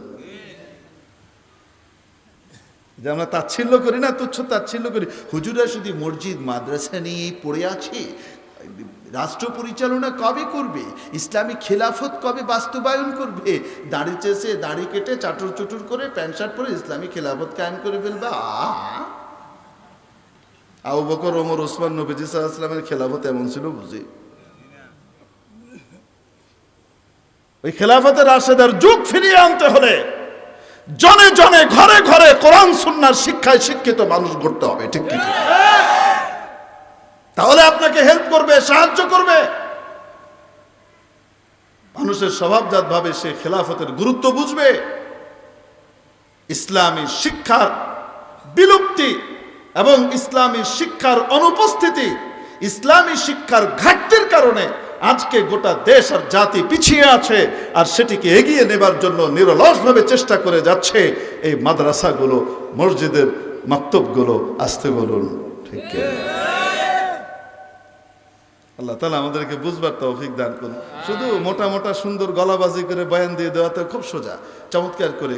যে আমরা তাচ্ছিল্য করি না, তুচ্ছ তাচ্ছিল্য করি, হুজুরা শুধু মসজিদ মাদ্রাসা নিয়ে পড়ে আছে, রাষ্ট্র পরিচালনা কবে করবে, ইসলামী খেলাফত কবে বাস্তবায়ন করবে, দাড়ি চেষে দাড়ি কেটে চাটুর চুটুর করে প্যান্ট শার্ট পরে ইসলামী খেলাফত কায়েম করে ফেলবে। আবু বকর, ওমর, ওসমান, নবীজি সাল্লাল্লাহু আলাইহি ওয়াসাল্লামের খেলাফত এমন ছিল বুঝি? ওই খেলাফতের রাশেদার যুগ ফিরিয়ে আনতে হলে জনে জনে ঘরে ঘরে কোরআন সুন্নাহর শিক্ষায় শিক্ষিত মানুষ গড়তে হবে। ঠিক কি? তাহলে আপনাকে হেল্প করবে, সাহায্য করবে। মানুষের স্বভাবজাত ভাবে সে খেলাফতের গুরুত্ব বুঝবে। ইসলামী শিক্ষার বিলুপ্তি এবং ইসলামী শিক্ষার অনুপস্থিতি, ইসলামী শিক্ষার ঘাটতির কারণে আজকে গোটা দেশ আর জাতি পিছিয়ে আছে, আর সেটিকে এগিয়ে নেবার জন্য নিরলসভাবে চেষ্টা করে যাচ্ছে এই মাদ্রাসাগুলো, মসজিদের মাকতবগুলো। আসতে বলুন ঠিক কি? আল্লাহ তাআলা আমাদেরকে বুঝবার তৌফিক দান করুন। শুধু মোটা মোটা সুন্দর গলাবাজি করে বয়ান দিয়ে দেওয়াতে খুব সোজা, চমৎকার করে।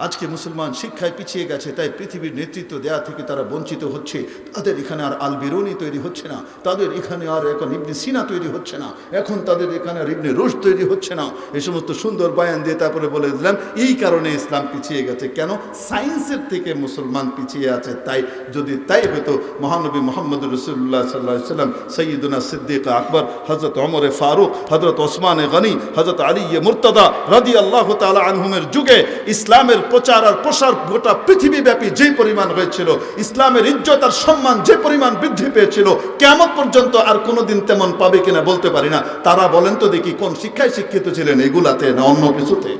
আজকে মুসলমান শিক্ষায় পিছিয়ে গেছে, তাই পৃথিবীর নেতৃত্ব দেয়া থেকে তারা বঞ্চিত হচ্ছে। তাদের এখানে আর আল বিরুনি তৈরি হচ্ছে না, তাদের এখানে আর এখন ইবনে সিনা তৈরি হচ্ছে না, এখন তাদের এখানে আর ইবনে রুশদ তৈরি হচ্ছে না। এই সমস্ত সুন্দর বয়ান দিয়ে তারপরে বলে দিলাম এই কারণে ইসলাম পিছিয়ে গেছে। কেন? সায়েন্সের থেকে মুসলমান পিছিয়ে আছে। তাই যদি তাই হতো, মহানবী মুহাম্মদ রাসূলুল্লাহ সাল্লাল্লাহু আলাইহি ওয়াসাল্লাম, সাইয়্যিদুনা সিদ্দিক আকবর, হযরত ওমর ফারুক, হযরত ওসমান গনি, হযরত আলী মুর্তদা রাদিয়াল্লাহু তাআলা আনহুমের যুগে ইসলামের প্রচার আর প্রসার গোটা পৃথিবীব্যাপী যে পরিমাণ হয়েছিল, ইসলামের ইজ্জত আর সম্মান যে পরিমাণ বৃদ্ধি পেয়েছিল, কিয়ামত পর্যন্ত আর কোনোদিন তেমন পাবে কিনা বলতে পারি না। তারা বলেন তো দেখি, কোন শিক্ষায় শিক্ষিত ছিলেন? এগুলাতে না অন্য কিছুতে?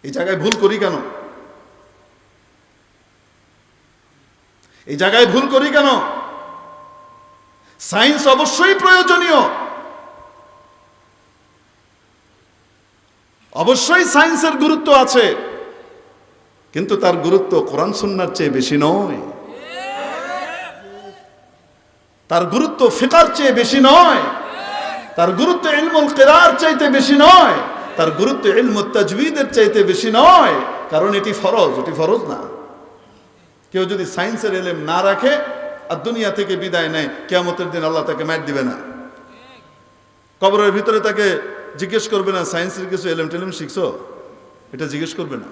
এই জায়গায় ভুল করি কেন? এই জায়গায় ভুল করি কেন? সায়েন্স অবশ্যই প্রয়োজনীয়, অবশ্যই সায়েন্সের গুরুত্ব আছে, কিন্তু তার গুরুত্ব কোরআন সুন্নাহর চেয়ে বেশি নয়, তার গুরুত্ব ফিকহের চেয়ে বেশি নয়, তার গুরুত্ব ইলমুল কিরার চাইতে বেশি নয়, তার গুরুত্ব ইলমুত তাজওয়ীদের চাইতে বেশি নয়। কারণ এটি ফরজ, এটি ফরজ না। কেউ যদি সায়েন্সের ইলম না রাখে আর দুনিয়া থেকে বিদায় নেয়, কিয়ামতের দিন আল্লাহ তাকে মার দিবে না। কবরের ভিতরে তাকে জিজ্ঞেস করবে না সায়েন্সের কিছু এলএম টেলএম শিখছো, এটা জিজ্ঞেস করবে না।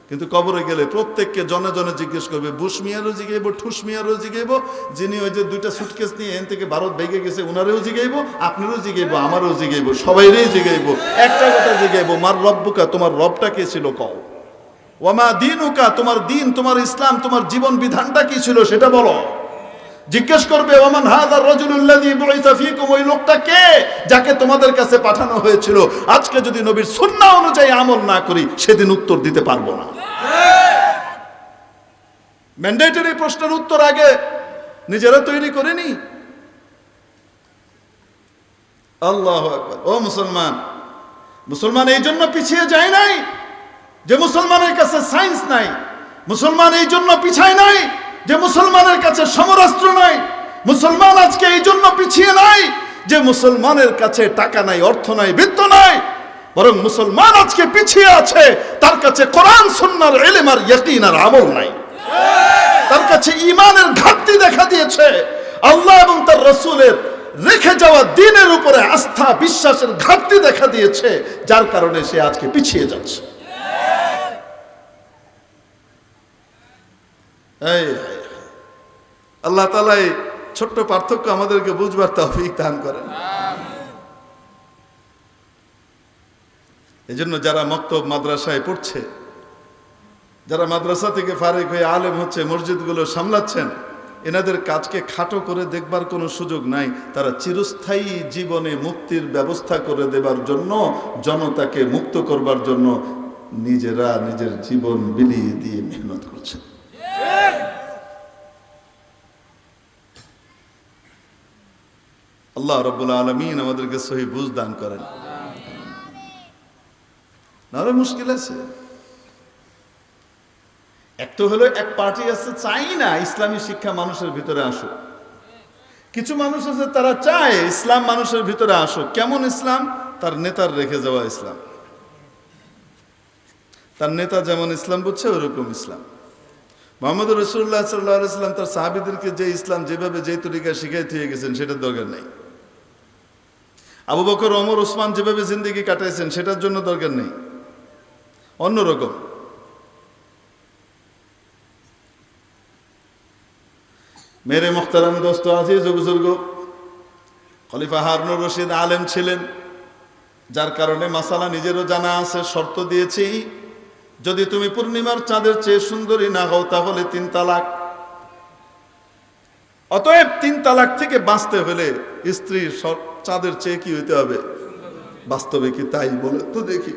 কিন্তু কবরে গেলে প্রত্যেককে জনে জনে জিজ্ঞেস করবে। বুশ মিয়ারও জিগাইব, ঠুস মিয়ারও জিগাইব, যিনি ওই যে দুইটা সুটকেস নিয়ে এখান থেকে ভারত ভেগে গেছে ওনারেও জিগাইব, আপনারও জিগাইব, আমারও জিগাইব, সবাইরেই জিগাইব। একটা কথা জিগাইব, মার রব্বুকা, তোমার রবটা কে ছিল কও। ওয়ামা দীনুকা, তোমার দিন, তোমার ইসলাম, তোমার জীবন বিধানটা কি ছিল সেটা বলো। জিজ্ঞেস করবে ওমান হাযার রাজুলুল্লাযী বুইসা ফীকুম, ওই লোকটা কে যাকে তোমাদের কাছে পাঠানো হয়েছিল। আজকে যদি নবীর সুন্নাহ অনুযায়ী আমল না করি, সেদিন উত্তর দিতে পারবো না। ম্যান্ডেটরি প্রশ্নের উত্তর আগে নিজেরা তৈরি করে নি। আল্লাহু আকবার। ও মুসলমান, মুসলমান এই জন্য পিছিয়ে যায় নাই যে মুসলমানের কাছে সায়েন্স নাই। মুসলমান এই জন্য পিছায় নাই যে মুসলমানের কাছে সমরাস্ত্র নাই। মুসলমান আজকে এই জন্য পিছিয়ে নাই যে মুসলমানের কাছে টাকা নাই, অর্থ নাই, বিত্ত নাই। বরং মুসলমান আজকে পিছিয়ে আছে, তার কাছে কোরআন সুন্নাহর ইলম আর ইয়াকিন আর আমল নাই। তার কাছে ঈমানের ঘাটতি দেখা দিয়েছে। আল্লাহ এবং তার রাসূলের রেখে যাওয়া দ্বীনের উপরে আস্থা বিশ্বাসের ঘাটতি দেখা দিয়েছে, যার কারণে সে আজকে পিছিয়ে যাচ্ছে। আল্লাহ তাআলা এই ছোট্ট পার্থক্য আমাদেরকে বুঝবার তৌফিক দান করেন। এই জন্য যারা মক্তব মাদ্রাসায় পড়ছে, যারা মাদ্রাসা থেকে ফারিগ হয়ে আলেম হচ্ছে, মসজিদগুলো সামলাচ্ছেন, এনাদের কাজকে খাটো করে দেখবার কোনো সুযোগ নাই। তারা চিরস্থায়ী জীবনে মুক্তির ব্যবস্থা করে দেবার জন্য, জনতাকে মুক্ত করবার জন্য নিজেরা নিজের জীবন বিলিয়ে দিয়ে মেহনত করছেন। আল্লাহ রাব্বুল আলামিন আমাদেরকে সহি বুঝ দান করেন। নারে মুশকিল আছে। এক তো হলো এক পার্টি আছে চাই না ইসলামী শিক্ষা মানুষের ভিতরে আসুক। কিছু মানুষ আছে তারা চায় ইসলাম মানুষের ভিতরে আসুক। কেমন ইসলাম? তার নেতার রেখে যাওয়া ইসলাম। তার নেতা যেমন ইসলাম বুঝছে ওরকম ইসলাম। মুহাম্মদ রাসূলুল্লাহ সাল্লাল্লাহু আলাইহি ওয়াসাল্লাম তার সাহাবীদেরকে যে ইসলাম যেভাবে যেই তরিকায় শিখাই দিয়ে গেছেন সেটার দরকার নেই। আবু বকর, ওমর, ওসমান যেভাবে জিন্দেগি কাটাইছেন সেটার জন্য দরকার নেই, অন্যরকম। মেরে মুহতারাম দোস্ত আজিজ ও বুজুর্গ, খলিফা হারুনুর রশিদ আলেম ছিলেন, যার কারণে মাসালা নিজেরও জানা আছে। শর্ত দিয়েছি, যদি তুমি পূর্ণিমার চাঁদের চেয়ে সুন্দরী না হও তাহলে 3 তালাক। অতএব 3 তালাক থেকে বাঁচতে হলে স্ত্রীর চাঁদের চেয়ে কি হইতে হবে? বাস্তবে কি তাই? বলে তো দেখি।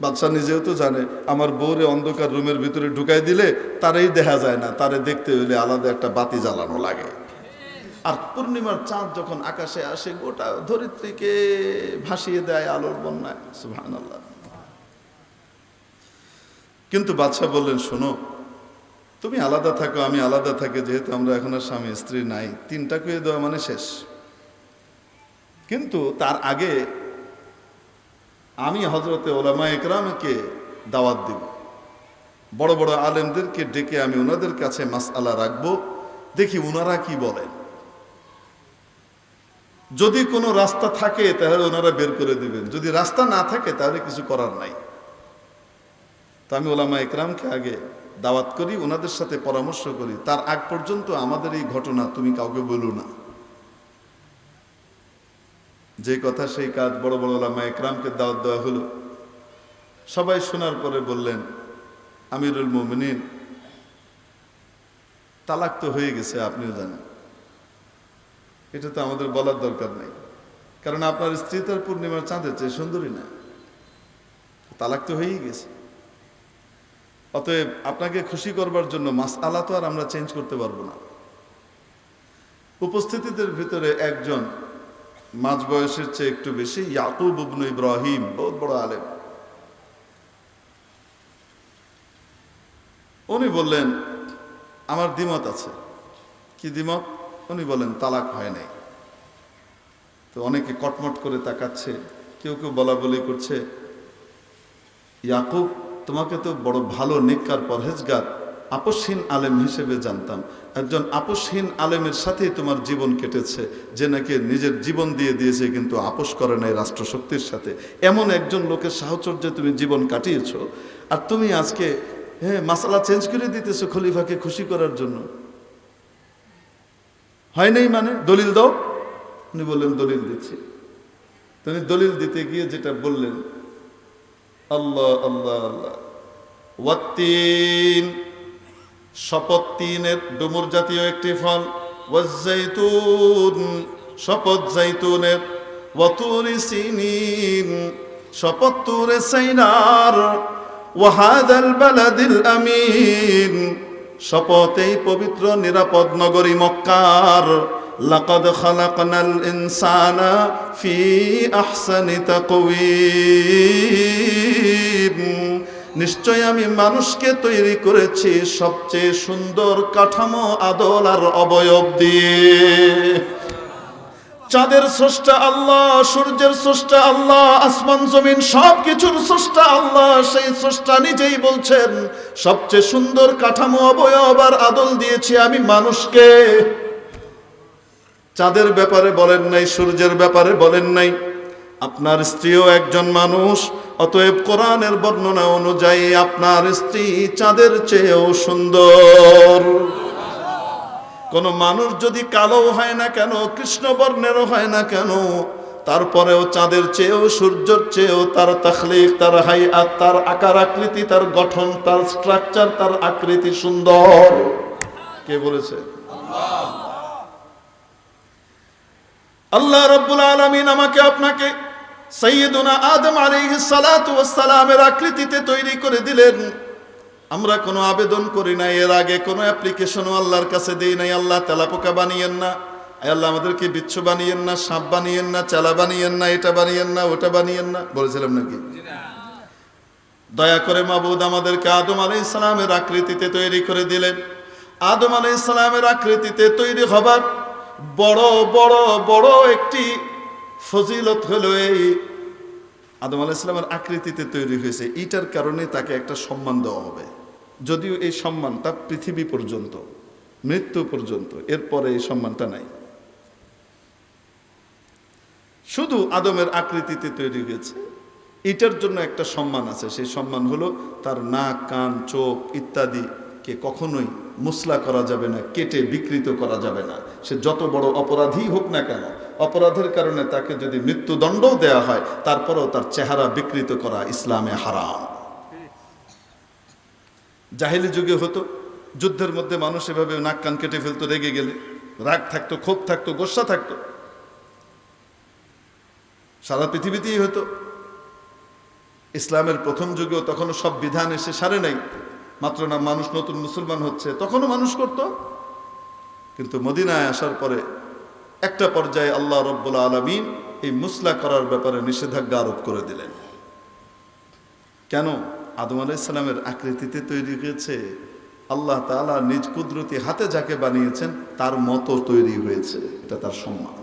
বাদশাহ নিজেও তো জানে আমার বউরে অন্ধকার রুমের ভিতরে ঢুকাই দিলে তারই দেখা যায় না, তারে দেখতে হইলে আলাদা একটা বাতি জ্বালানো লাগে। আর পূর্ণিমার চাঁদ যখন আকাশে আসে গোটা ধরিত্রীকে ভাসিয়ে দেয় আলোর বন্যায়। সুবহানাল্লাহ। কিন্তু বাদশা বললেন, শোনো, তুমি আলাদা থাকো, আমি আলাদা থাকি, যেহেতু আমরা এখন আর স্বামী স্ত্রী নাই, 3টা কুয়ে দেওয়া মানে শেষ। কিন্তু তার আগে আমি হযরতে উলামা ইকরামকে দাওয়াত দিব, বড় বড় আলেমদেরকে ডেকে আমি ওনাদের কাছে মাসআলা রাখবো, দেখি ওনারা কি বলেন। যদি কোনো রাস্তা থাকে তাহলে ওনারা বের করে দিবেন, যদি রাস্তা না থাকে তাহলে কিছু করার নাই। তো আমি উলামা ইকরামকে আগে দাওয়াত করি, ওনাদের সাথে পরামর্শ করি, তার আগ পর্যন্ত আমাদের এই ঘটনা তুমি কাউকে বলো না। যে কথা সেই কাজ, বড় বড় উলামা ইকরামকে দাওয়াত দেওয়া হলো। সবাই শোনার পরে বললেন, আমিরুল মুমিনিন, তালাক তো হয়ে গেছে, আপনিও জানেন, এটা তো আমাদের বলার দরকার নাই, কারণ আপনার স্ত্রী তার পূর্ণিমার চাঁদের চেয়ে সুন্দরী না, তালাক তো হয়েই গেছে। অতএব আপনাকে খুশি করবার জন্য মাসআলা তো আর আমরা চেঞ্জ করতে পারবো না। উপস্থিতিদের ভিতরে একজন মাঝ বয়সের চেয়ে একটু বেশি, ইয়াকুব ইবনে ইব্রাহিম, বহুত বড় আলেম, উনি বললেন, আমার দ্বিমত আছে। কি দ্বিমত? উনি বলেন, তালাক হয় নাই। তো অনেকে কটমট করে তাকাচ্ছে, কেউ কেউ বলা বলি করছে, ইয়াকুব, তোমাকে তো বড় ভালো নেককার পরহেজগার আপসহীন আলেম হিসেবে জানতাম, একজন আপসহীন আলেমের সাথেই তোমার জীবন কেটেছে, যে নাকি নিজের জীবন দিয়ে দিয়েছে কিন্তু আপোষ করে নাই রাষ্ট্রশক্তির সাথে। এমন একজন লোকের সাহচর্যে তুমি জীবন কাটিয়েছ, আর তুমি আজকে মাসালা চেঞ্জ করে দিতেছো খলিফাকে খুশি করার জন্য। হয় নাই মানে দলিল দাও। উনি বললেন, দলিল দিচ্ছি। তিনি দলিল দিতে গিয়ে যেটা বললেন, আল্লাহ আল্লাহ আল্লাহ, ওয়াত্তিন, শপথ, তিনের ডুমুর জাতীয় একটি ফল, ওয়াজ্জাইতুন, শপথ জাইতুনের, ওয়াতুরি সিনিন, শপথ তুরে সাইনার, ওয়াহাদাল বালাদিল আমিন, শপথ এই পবিত্র নিরাপদ নগরী মক্কার, লাকাদ খালাকনাল ইনসানা ফি আহসানি তাকওয়িম, নিশ্চয় আমি মানুষকে তৈরি করেছি সবচেয়ে সুন্দর কাঠামো, আদল আর অবয়ব দিয়ে। চাঁদের স্রষ্টা আল্লাহ, সূর্যের স্রষ্টা আল্লাহ, আসমান জমিন সব কিছুর স্রষ্টা আল্লাহ। সেই স্রষ্টা নিজেই বলছেন, সবচেয়ে সুন্দর কাঠামো, অবয়ব আর আদল দিয়েছি আমি মানুষকে। চাঁদের ব্যাপারে বলেন নাই, সূর্যের ব্যাপারে বলেন নাই। আপনার স্ত্রীও একজন মানুষ, অতএব কোরআনের বর্ণনা অনুযায়ী আপনার স্ত্রী চাঁদের চেয়েও সুন্দর। কোন মানুষ যদি কালো হয় না কেন, কৃষ্ণবর্ণেরও হয় না কেন, তারপরেও চাঁদের চেয়েও, সূর্যের চেয়েও তার তাখলিক, তার হাইয়াত, তার আকার আকৃতি, তার গঠন, তার স্ট্রাকচার, তার আকৃতি সুন্দর। কে বলেছে? আল্লাহ রাব্বুল আলামিন আমাকে আপনাকে সাইয়্যিদুনা আদম আলাইহিস সালাতু ওয়াস সালামের আকৃতিতে তৈরি করে দিলেন। আমরা কোনো আবেদন করি না, এর আগে কোনো অ্যাপ্লিকেশনও আল্লাহর কাছে দেই নাই, আল্লাহ তেলাপোকা বানিয়েন না, আল্লাহ আমাদেরকে বিচ্ছু বানিয়েন না, সাপ বানিয়েন না, চেলা বানিয়েন না, এটা বানিয়েন না, ওটা বানিয়েন না, বলেছিলাম নাকি? দয়া করে মাবুদ আমাদেরকে আদম আলাইহিস সালামের আকৃতিতে তৈরি করে দিলেন। আদম আলাইহিস সালামের আকৃতিতে তৈরি হবার বড় বড় বড় একটি ফজিলত হলো এই, আদম আলাইহিস সালামের আকৃতিতে তৈরি হয়েছে, এইটার কারণে তাকে একটা সম্মান দেওয়া হবে। যদিও এই সম্মানটা পৃথিবী পর্যন্ত, মৃত্যু পর্যন্ত, এরপরে এই সম্মানটা নাই। শুধু আদমের আকৃতিতে তৈরি হয়েছে, এটার জন্য একটা সম্মান আছে। সেই সম্মান হলো তার নাক, কান, চোখ ইত্যাদিকে কখনোই মুসলা করা যাবে না, কেটে বিকৃত করা যাবে না। সে যত বড় অপরাধী হোক না কেন, অপরাধের কারণে তাকে যদি মৃত্যুদণ্ডও দেয়া হয়, তারপরেও তার চেহারা বিকৃত করা ইসলামে হারাম। জাহেলি যুগে হতো, যুদ্ধের মধ্যে মানুষ এভাবে নাক কান কেটে ফেলতো, রেগে গেলে রাগ থাকতো, ক্ষোভ থাকতো, গোসা থাকতো, সারা পৃথিবীতেই হতো। ইসলামের প্রথম যুগেও তখনও সব বিধান এসে সারে নাই, মাত্র না মানুষ নতুন মুসলমান হচ্ছে, তখনও মানুষ করত। কিন্তু মদিনায় আসার পরে একটা পর্যায়ে আল্লাহ রব্বুল আলামিন এই মুসলা করার ব্যাপারে নিষেধাজ্ঞা আরোপ করে দিলেন। কেন? আদম আলাইহিস সালামের আকৃতিতে তৈরি হয়েছে, আল্লাহ তাআলা নিজ কুদরতি হাতে যাকে বানিয়েছেন তার মতো তৈরি হয়েছে, এটা তার সম্মান।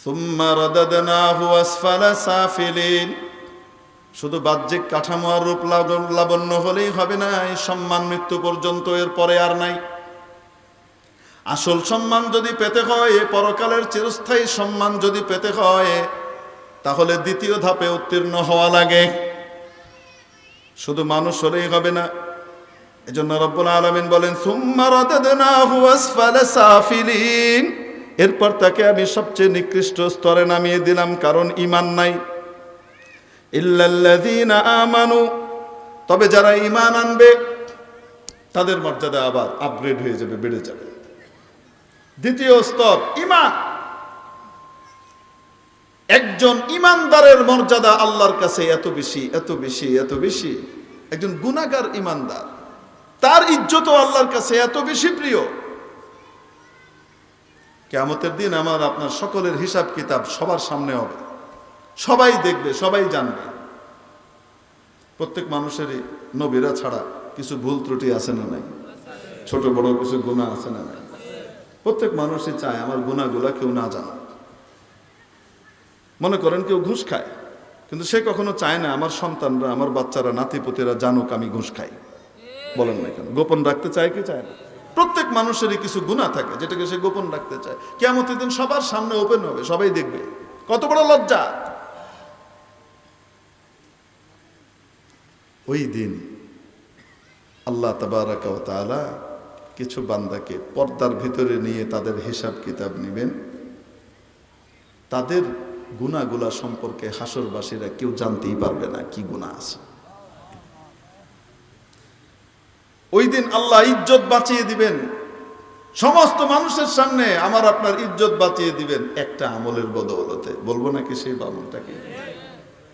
সুম্মা রাদাদনাহু আসফালা সাফিলিন, শুধু বাহ্যিক কাঠামো আর রূপ লাবণ্য হলেই হবে না, এই সম্মান মৃত্যু পর্যন্ত, এর পরে আর নাই। আসল সম্মান যদি পেতে হয়, পরকালের চিরস্থায়ী সম্মান যদি পেতে হয়, তাহলে দ্বিতীয় ধাপে উত্তীর্ণ হওয়া লাগে। শুধু মানুষ হলেই হবে না। এজন্য রব্বুল আলামিন বলেন সুম্মা রাদাদনাহু আসফালা সাফিলিন, এরপর তাকে আমি সবচেয়ে নিকৃষ্ট স্তরে নামিয়ে দিলাম, কারণ ঈমান নাই। ইল্লাল্লাযীনা আমানু, তবে যারা ঈমান আনবে তাদের মর্যাদা আবার আপগ্রেড হয়ে যাবে, বেড়ে যাবে। দ্বিতীয় স্তর ঈমান। একজন ঈমানদারের মর্যাদা আল্লাহর কাছে এত বেশি, এত বেশি, এত বেশি। একজন গুনাহগার ঈমানদার, তার ইজ্জত আল্লাহর কাছে এত বেশি প্রিয়। কিয়ামতের দিন আমার আপনার সকলের হিসাব কিতাব সবার সামনে হবে, সবাই দেখবে, সবাই জানবে। প্রত্যেক মানুষেরই নবীরা ছাড়া কিছু ভুল ত্রুটি আছে না নাই? ছোট বড় কিছু গুনাহ আছে না নাই? প্রত্যেক মানুষই চায় আমার গুনাহগুলা কেউ না জানে। মনে করেন কেউ ঘুষ খায়, কিন্তু সে কখনো চায় না আমার সন্তানরা, আমার বাচ্চারা, নাতিপুতিরা জানুক আমি ঘুষ খাই। বলেন না কেন? গোপন রাখতে চায় কি চায় না? প্রত্যেক মানুষেরই কিছু গুনাহ থাকে যেটাকে সে গোপন রাখতে চায়। কিয়ামতের দিন সবার সামনে ওপেন হবে, সবাই দেখবে। কত বড় লজ্জা! ওই দিন আল্লাহ তাবারাকা ওয়া তাআলা কিছু বান্দাকে পর্দার ভিতরে নিয়ে তাদের হিসাব কিতাব নেবেন। তাদের গুনাহগুলা সম্পর্কে হাসরবাসীরা কেউ জানতেই পারবে না কি গুনাহ আছে। ওই দিন আল্লাহ ইজ্জত বাঁচিয়ে দিবেন সমস্ত মানুষের সামনে, আমার আপনার ইজ্জত বাঁচিয়ে দিবেন একটা আমলের বদৌলতে। বলবো নাকি সেই আমলটাকে?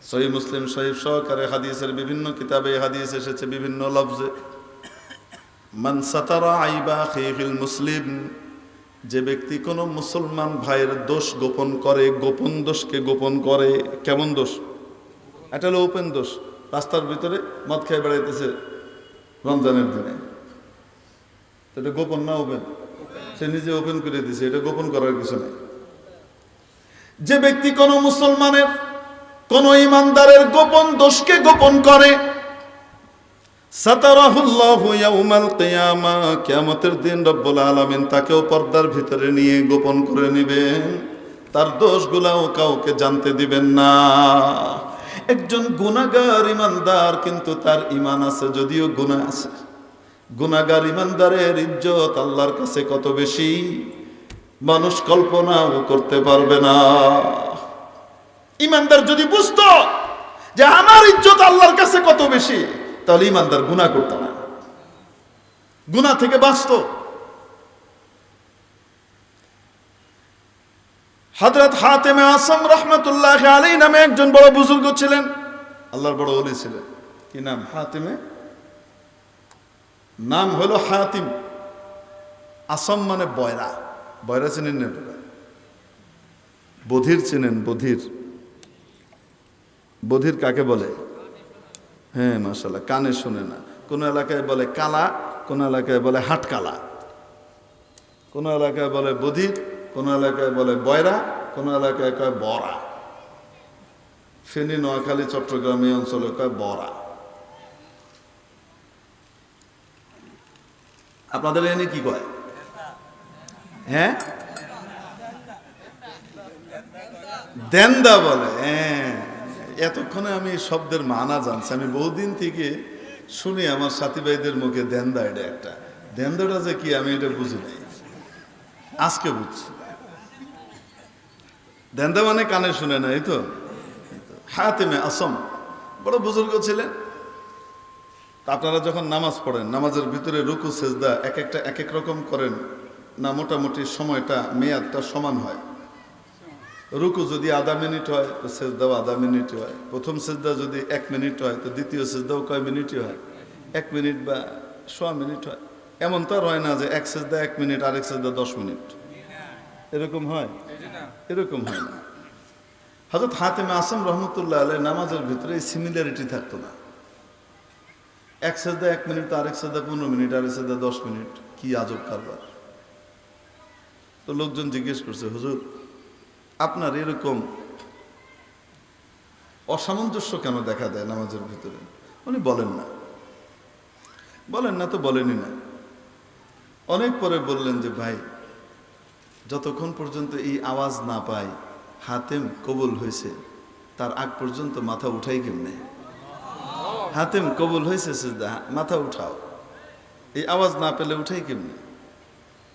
সহিহ মুসলিম শরীফ সহকারে হাদিসের বিভিন্ন কিতাবে হাদিস এসেছে বিভিন্ন লফজে, মান সাতারা আইবা আখিহিল মুসলিম, যে ব্যক্তি কোনো মুসলমান ভাইয়ের দোষ গোপন করে, গোপন দোষকে গোপন করে। কেমন দোষ? এটা হলো ওপেন দোষ। রাস্তার ভিতরে মদ খেয়ে বেড়াইতেছে রমজানের দিনে, এটা গোপন না ওপেন? সে নিজে ওপেন করে দিছে, এটা গোপন করার কিছু নেই। যে ব্যক্তি কোনো মুসলমানের, কোন ঈমানদারের গোপন দোষকে গোপন করে, সাতারাহুল্লাহু ইয়াউমাল কিয়ামা, কিয়ামতের দিন রব্বুল আলামিন তাকেও পর্দার ভিতরে নিয়ে গোপন করে নেবেন, তার দোষগুলাও কাউকে জানতে দিবেন না। একজন গুনাহগার ঈমানদার, কিন্তু তার ঈমান আছে যদিও গুনাহ আছে। গুনাহগার ঈমানদারের ইজ্জত আল্লাহর কাছে কত বেশি মানুষ কল্পনাও করতে পারবে না। ঈমানদার যদি বুঝতো যে আমার ইজ্জত আল্লাহর কাছে কত বেশি, তাহলে ঈমানদার গুনাহ করতো না, গুনাহ থেকে বাঁচতো। হযরত হাতেমে আসম রাহমাতুল্লাহি আলাইহি নামে একজন বড় বুজুর্গ ছিলেন, আল্লাহর বড় ওলি ছিলেন। কি নাম? হাতেমে, নাম হলো হাতিম। আসম মানে বয়রা। বয়রা চিনেন না? বধির চিনেন? বধির, বধির কাকে বলে? হ্যাঁ মাশাআল্লাহ, কানে শুনে না। কোন এলাকায় বলে কালা, কোন এলাকায় বলে হাটকালা, কোন এলাকায় বলে বধির, কোন এলাকায় বলে বয়রা, কোন এলাকায় কয় বরা। ফেনী, নোয়াখালী, চট্টগ্রাম এই অঞ্চলে কয় বরা। আপনাদের এনে কি কয়? হ্যাঁ, দেন্দা বলে। হ্যাঁ, এতক্ষণে আমি শব্দের মানা জানছি। আমি বহুদিন থেকে শুনি আমার সাথী ভাইদের মুখে দেন্দা, এটা একটা দেন্দাটা যে কি আমি এটা বুঝি নাই, আজকে বুঝছি। দেন্দা মানে কানে শুনে না, এই তো। হাতেমে আসম বড় বুজুর্গ ছিলেন। আপনারা যখন নামাজ পড়েন, নামাজের ভিতরে রুকু সেজদা এক একটা এক এক রকম করেন না? মোটামুটি সময়টা, মেয়াদটা সমান হয়। রুকু যদি আধা মিনিট হয় তো সেজদাও আধা মিনিট হয়। প্রথম সেজদা যদি 1 মিনিট হয় তো দ্বিতীয় সেজদাও কয় মিনিটই হয়? 1 মিনিট বা 1.25 মিনিট হয়। এমন তো আর হয় না যে এক সেজদা 1 মিনিট আর এক সেজদা 10 মিনিট, এরকম হয়? এরকম হয় না। হযরত হাতেমে আসম রহমতুল্লাহ আলাইহি নামাজের ভিতরে এই সিমিলারিটি থাকতো না। এক সেজদা 1 মিনিট, আরেক সেজদা 15 মিনিট, আরেক সেজদা 10 মিনিট, কি আজব কারবার। তো লোকজন জিজ্ঞেস করছে, হুজুর আপনার এরকম অসামঞ্জস্য কেন দেখা দেয় নামাজের ভিতরে? উনি বলেন না তো বলেনই না। অনেক পরে বললেন যে ভাই, যতক্ষণ পর্যন্ত এই আওয়াজ না পাই হাতেম কবুল হয়েছে, তার আগ পর্যন্ত মাথা উঠাই কেমনে? হাতেম কবুল হয়েছে, মাথা উঠাও, এই আওয়াজ না পেলে উঠাই কেমনে?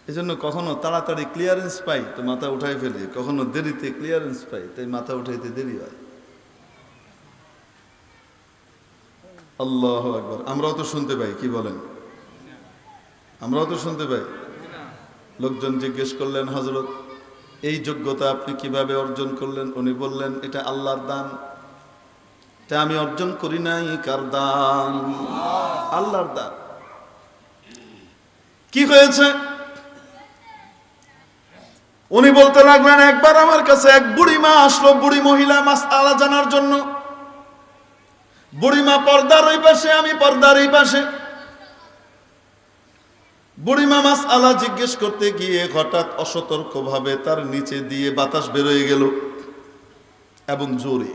এই জন্য কখনো তাড়াতাড়ি ক্লিয়ারেন্স পাই তো মাথা উঠাই ফেলি, কখনো দেরিতে ক্লিয়ারেন্স পাই তাই মাথা উঠাইতে দেরি হয়। আল্লাহু আকবার। আমরাও তো শুনতে পাই, কি বলেন? আমরাও তো শুনতে পাই। লোকজন জিজ্ঞেস করলেন, হযরত এই যোগ্যতা আপনি কিভাবে অর্জন করলেন? উনি বললেন, এটা আল্লাহর দান, এটা আমি অর্জন করি নাই। কার দান? আল্লাহর দান। কি হয়েছে? উনি বলতে লাগলেন, একবার আমার কাছে এক বুড়ি মা আসলো, বুড়ি মহিলা মাসআলা জানার জন্য। বুড়িমা পর্দার ওই পাশে, আমি পর্দার এই পাশে। বুড়িমা মাসআলা জিজ্ঞেস করতে গিয়ে হঠাৎ অসতর্কভাবে তার নিচে দিয়ে বাতাস বেরোয় গেল এবং জোরে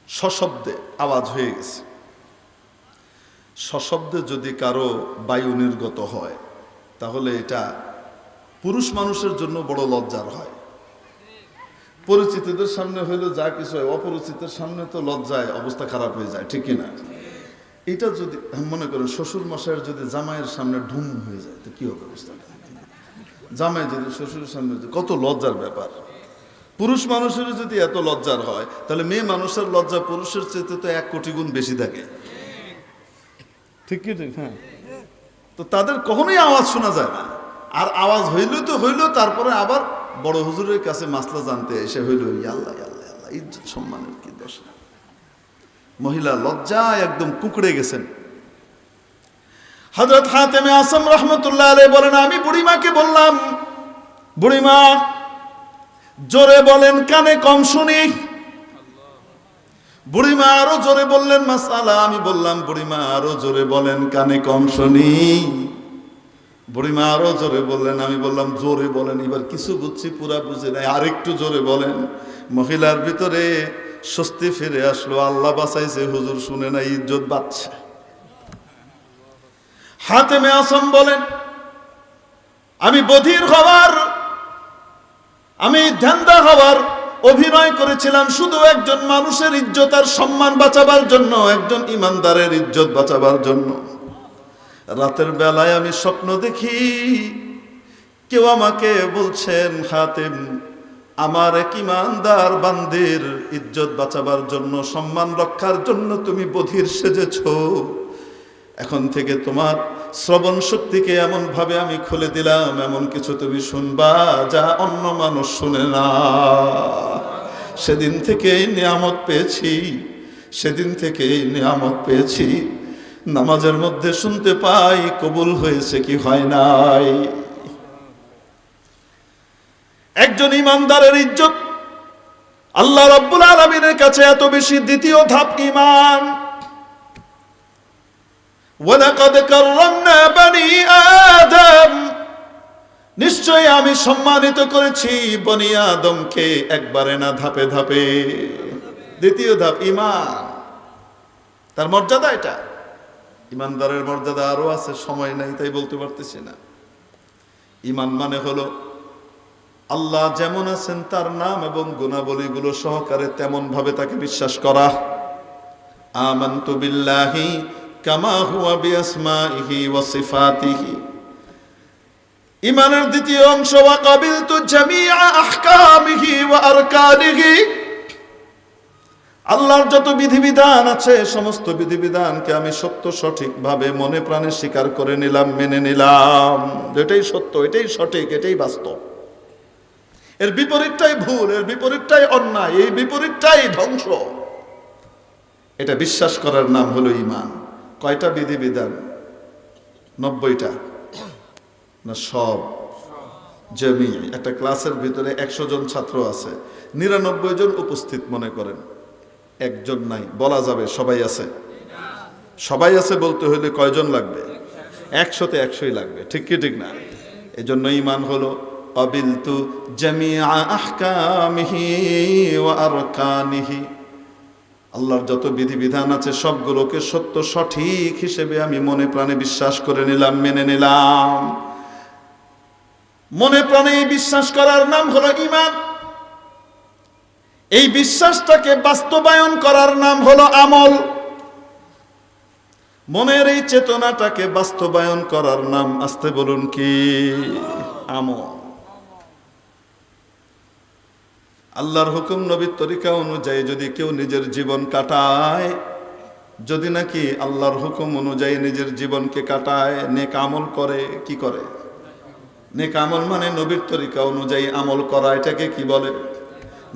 সশব্দে আওয়াজ হয়ে গেছে। সশব্দে যদি কারো বায়ু নির্গত হয় তাহলে এটা পুরুষ মানুষের জন্য বড় লজ্জার হয়। পরিচিতদের সামনে হইলে যা কিছু হয়, অপরিচিতের সামনে তো লজ্জায় অবস্থা খারাপ হয়ে যায়, ঠিক কিনা? এটা যদি মনে করেন শ্বশুর মশাইয়ের যদি জামাইয়ের সামনে ঢুম হয়ে যায় তো কি হবে অবস্থাটা? জামাই যদি শ্বশুরের সামনে, কত লজ্জার ব্যাপার। পুরুষ মানুষের যদি এত লজ্জার হয় তাহলে মেয়ে মানুষের লজ্জা পুরুষের চেয়ে তো 1 কোটি গুণ বেশি থাকে, ঠিক কি? ঠিক। হ্যাঁ, তো তাদের কখনোই আওয়াজ শোনা যায় না। আর আওয়াজ হইলেও তো হইল, তারপরে আবার বড় হুজুরের কাছে মাসলা জানতে এসে হইল, আল্লাহ আল্লাহ আল্লাহ, ইজ্জত সম্মানের কি দশা। মহিলা লজ্জায় একদম কুকড়ে গেছেন। হযরত হাতেমে আসম রহমতুল্লাহ আলাইহি বলেন, আমি বুড়িমাকে বললাম, বুড়িমা জোরে বলেন, কানে কম শুনি। বুড়িমা আরো জোরে বললেন মাসআলা। আমি বললাম, বুড়িমা আরো জোরে বলেন, কানে কম শুনি। বুড়িমা আরো জোরে বললেন। আমি বললাম, জোরে বলেন। এবার কিছু বুঝছি, পুরা বুঝে নাই, আরেকটু জোরে বলেন। মহিলার ভিতরে স্বস্তি ফিরে আসলো, আল্লাহ বাঁচাইছে, হুজুর শুনে নাই, ইজ্জত বাঁচছে। হাতেমে আসম বলেন, আমি বধির হওয়ার, আমি ধ্যানদা হওয়ার অভিনয় করেছিলাম শুধু একজন মানুষের ইজ্জত আর সম্মান বাঁচাবার জন্য, একজন ইমানদারের ইজ্জত বাঁচাবার জন্য। রাতের বেলায় আমি স্বপ্ন দেখি, কেউ আমাকে বলছেন, হাতেম আমার এক ইমানদার বান্দির ইজ্জত বাঁচাবার জন্য, সম্মান রক্ষার জন্য তুমি বধির সেজেছ। এখন থেকে তোমার শ্রবণ শক্তিকে এমন ভাবে আমি খুলে দিলাম, এমন কিছু তুমি শুনবা যা অন্য মানুষ শুনে না। সেদিন থেকে নিয়ামত পেয়েছি, সেদিন থেকে নিয়ামত পেয়েছি। নামাজের মধ্যে শুনতে পাই কবুল হয়েছে কি হয় নাই। একজন ইমানদারের ইজ্জত আল্লাহ রাব্বুল আলামিনের কাছে এত বেশি। দ্বিতীয় ধাপ ঈমান। ওয়ালাকাদ কাররামনা বনি আদম, নিশ্চয়ই আমি সম্মানিত করেছি বনি আদমকে, একবারে না, ধাপে ধাপে। দ্বিতীয় ধাপ ঈমান, তার মর্যাদা এটা। ইমানদারের মর্যাদা আরো আছে, সময় নাই তাই বলতে পারতেছি না। ঈমান মানে হলো আল্লাহ যেমন আছেন তার নাম এবং গুণাবলীগুলো সহকারে তেমন ভাবে তাকে বিশ্বাস করা। আমানতু বিল্লাহি কামা হুয়া বিআসমাইহি ওয়া সিফাতিহি। ঈমানের দ্বিতীয় অংশ, ওয়া কাবিলতু জামিআ আহকামিহি ওয়া আরকানিহি। আল্লাহর যত বিধিবিধান আছে সমস্ত বিধিবিধানকে আমি সত্য সঠিকভাবে মনে প্রাণে স্বীকার করে নিলাম, মেনে নিলাম। এটাই সত্য, এটাই সঠিক, এটাই বাস্তব। এর বিপরীতটাই ভুল, এর বিপরীতটাই অন্যায়, এই বিপরীতটাই ধ্বংস। এটা বিশ্বাস করার নাম হলো ঈমান। কয়টা বিধিবিধান? 90টা না সব? জামি, একটা ক্লাসের ভিতরে 100 জন ছাত্র আছে, 99 জন উপস্থিত মনে করেন, একজন নাই, বলা যাবে সবাই আছে? সবাই আছে বলতে হলে কয়জন লাগবে? 100তে 100ই লাগবে, ঠিক কি ঠিক না? এজন্য ঈমান হলো ক্বাবিলতু জামিআ আহকামিহি ওয়া আরকানিহি, আল্লাহর যত বিধিবিধান আছে সবগুলোকে সত্য সঠিক হিসেবে আমি মনে প্রাণে বিশ্বাস করে নিলাম, মেনে নিলাম। মনে প্রাণে এই বিশ্বাস করার নাম হলো ঈমান। এই বিশ্বাসটাকে বাস্তবায়ন করার নাম হলো আমল। মনের এই চেতনাটাকে বাস্তবায়ন করার নাম, আস্তে বলুন কি? আমল। আল্লাহর হুকুম নবীর তরিকা অনুযায়ী যদি কেউ নিজের জীবন কাটায়, যদি নাকি আল্লাহর হুকুম অনুযায়ী নিজের জীবনকে কাটায়, নেক আমল করে, কি করে? নেক আমল মানে নবীর তরিকা অনুযায়ী আমল করা, এটাকে কি বলে?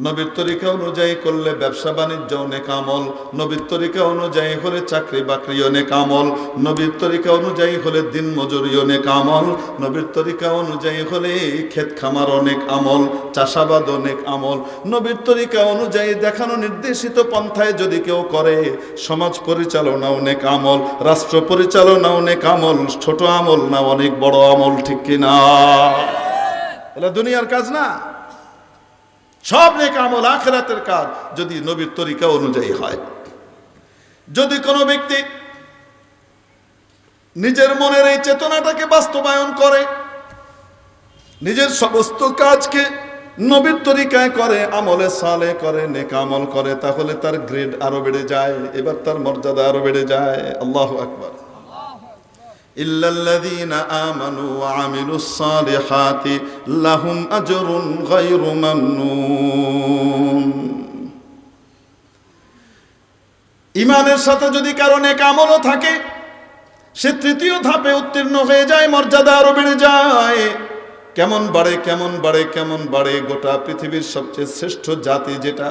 নবীর তরিকা অনুযায়ী করলে ব্যবসা বাণিজ্য নেক আমল, নবীর তরিকা অনুযায়ী হলে চাকরি বাকরিও নেক আমল, নবীর তরিকা অনুযায়ী হলে দিন মজুরিও নেক আমল, নবীর তরিকা অনুযায়ী হলে ক্ষেত খামার অনেক আমল, চাষাবাদ অনেক আমল, নবীর তরিকা অনুযায়ী দেখানো নির্দেশিত পন্থায় যদি কেউ করে, সমাজ পরিচালনাও নেক আমল, রাষ্ট্র পরিচালনাও নেক আমল, ছোট আমল না অনেক বড় আমল, ঠিক কিনা? এটা দুনিয়ার কাজ না, সব নেক আমল আখিরাতের কাজ যদি নবীর তরিকা অনুযায়ী হয়। যদি কোনো ব্যক্তি নিজের মনের এই চেতনাটাকে বাস্তবায়ন করে, নিজের সমস্ত কাজকে নবীর তরিকায় করে, আমলে সালে করে, নেক আমল করে, তাহলে তার গ্রেড আরো বেড়ে যায়, এবার তার মর্যাদা আরো বেড়ে যায়। আল্লাহু আকবার। ইল্লাল্লাযীনা আমানু ওয়া আমিলুস সালিহাতি লাহুম আজরুন গায়রু মামনুন। ঈমানের সাথে যদি কারো নেক আমলও থাকে, সে তৃতীয় ধাপে উত্তীর্ণ হয়ে যায়, মর্যাদা আরো বেড়ে যায়। কেমন বাড়ে, কেমন বাড়ে, কেমন বাড়ে? গোটা পৃথিবীর সবচেয়ে শ্রেষ্ঠ জাতি যেটা,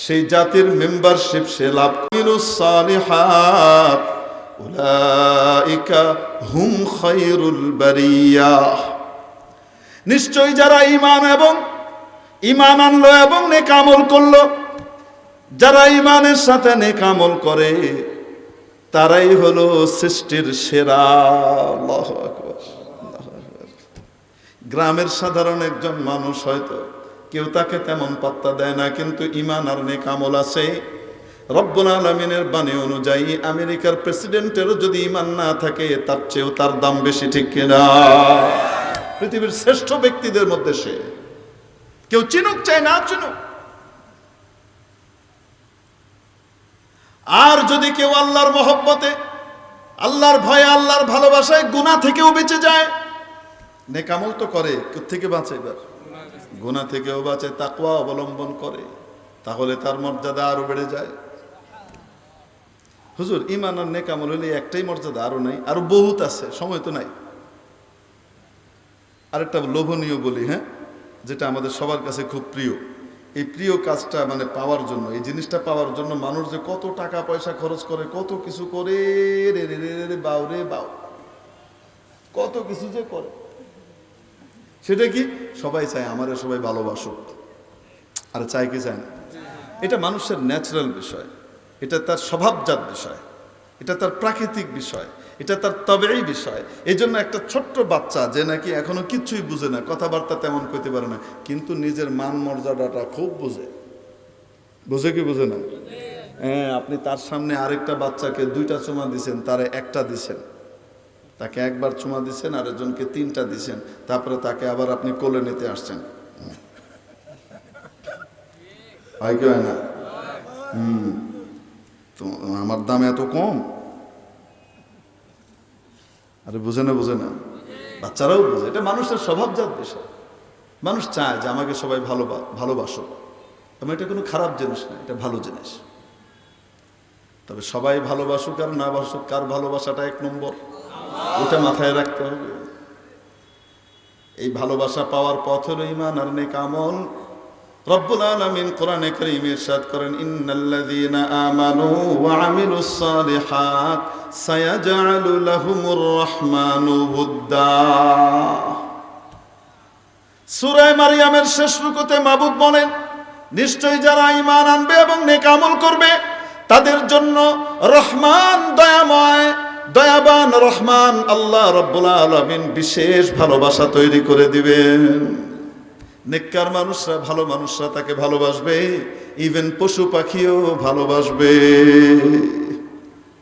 সেই জাতির মেম্বারশিপ সে লাভ। আমিলুস সালিহাত উলাইকা হুম খায়রুল বারিয়াহ। নিশ্চয়ই যারা ঈমান আনলো এবং নেক আমল করলো, যারা ঈমানের সাথে নেক আমল করে, তারাই হলো সৃষ্টির সেরা। আল্লাহু আকবার। গ্রামের সাধারণ একজন মানুষ, হয়তো কেউ তাকে তেমন পাত্তা দেয় না, কিন্তু ঈমান আর নেক আমল আছে। রব্বুল আলামিনের বাণী অনুযায়ী আমেরিকার প্রেসিডেন্টেরও যদি ঈমান না থাকে, তার চেয়েও তার দাম বেশি, ঠিক কিনা? পৃথিবীর শ্রেষ্ঠ ব্যক্তিদের মধ্যে সে, কেউ চিনুক চাই না চিনুক। আর যদি কেউ আল্লাহর মহব্বতে, আল্লাহর ভয়ে, আল্লাহর ভালোবাসায় গুনাহ থেকেও বেঁচে যায়, নেক আমল তো করে, কোত্থেকে বাঁচে? এবার গুনাহ থেকেও বাঁচে, তাকওয়া অবলম্বন করে, তাহলে তার মর্যাদা আরো বেড়ে যায়। হুজুর, ঈমান আর নেক আমল হলে একটাই মর্যাদা? আরো নাই, আরো বহুত আছে, সময় তো নাই। আরেকটা লোভনীয় বলি, হ্যাঁ, যেটা আমাদের সবার কাছে খুব প্রিয়। এই প্রিয় কাজটা মানে পাওয়ার জন্য, এই জিনিসটা পাওয়ার জন্য মানুষ যে কত টাকা পয়সা খরচ করে, কত কিছু করে, রে রে রে রে বাউ রে বাউ, কত কিছু যে করে। সেটা কি? সবাই চায় আমারে সবাই ভালোবাসুক। আর চায় কি চায় না? এটা মানুষের ন্যাচারাল বিষয়, এটা তার স্বভাবজাত বিষয়, এটা তার প্রাকৃতিক বিষয়, এটা তার তবেই বিষয়। এই জন্য একটা ছোট্ট বাচ্চা যে নাকি এখনো কিচ্ছুই বুঝে না, কথাবার্তা তেমন কইতে পারে না, কিন্তু নিজের মান মর্যাদাটা খুব বুঝে। বুঝে কি বুঝে না? হ্যাঁ, আপনি তার সামনে আরেকটা বাচ্চাকে 2টা চুমা দিছেন, তারে 1টা দিছেন, তাকে একবার চুমা দিছেন, আরেকজনকে 3টা দিছেন, তারপরে তাকে আবার আপনি কোলে নিতে আসছেন। হয় কি হয় না? তো আমার দাম এত কম? আরে বুঝে না, বুঝে না, বাচ্চারাও বুঝে। এটা মানুষের স্বভাবজাত বিষয়। মানুষ চায় যে আমাকে সবাই ভালোবাসো, এবং এটা কোনো খারাপ জিনিস না, এটা ভালো জিনিস। তবে সবাই ভালোবাসুক আর না বাসুক, কার ভালোবাসাটা 1 নম্বর, ওটা মাথায় রাখতে হবে। এই ভালোবাসা পাওয়ার পথ হলো ঈমান আর নেক আমল। রব্বুল আলামিন কোরআনে কারীমে ইরশাদ করেন, ইন্নাল্লাযীনা আমানু ওয়া আমিলুস সালিহাত সায়াজআলু লাহুমুর রাহমানু উদ্দা। সূরা মারইয়ামের শেষ রুকুতে মাবুদ বলেন, নিশ্চয়ই যারা ঈমান আনবে এবং নেক আমল করবে তাদের জন্য রহমান দয়াময়, দয়াবান রহমান আল্লাহ রাব্বুল আলামিন বিশেষ ভালোবাসা তৈরি করে দিবেন। নেককার মানুষরা, ভালো মানুষরা তাকে ভালোবাসবে, ইভেন পশু পাখিও ভালোবাসবে,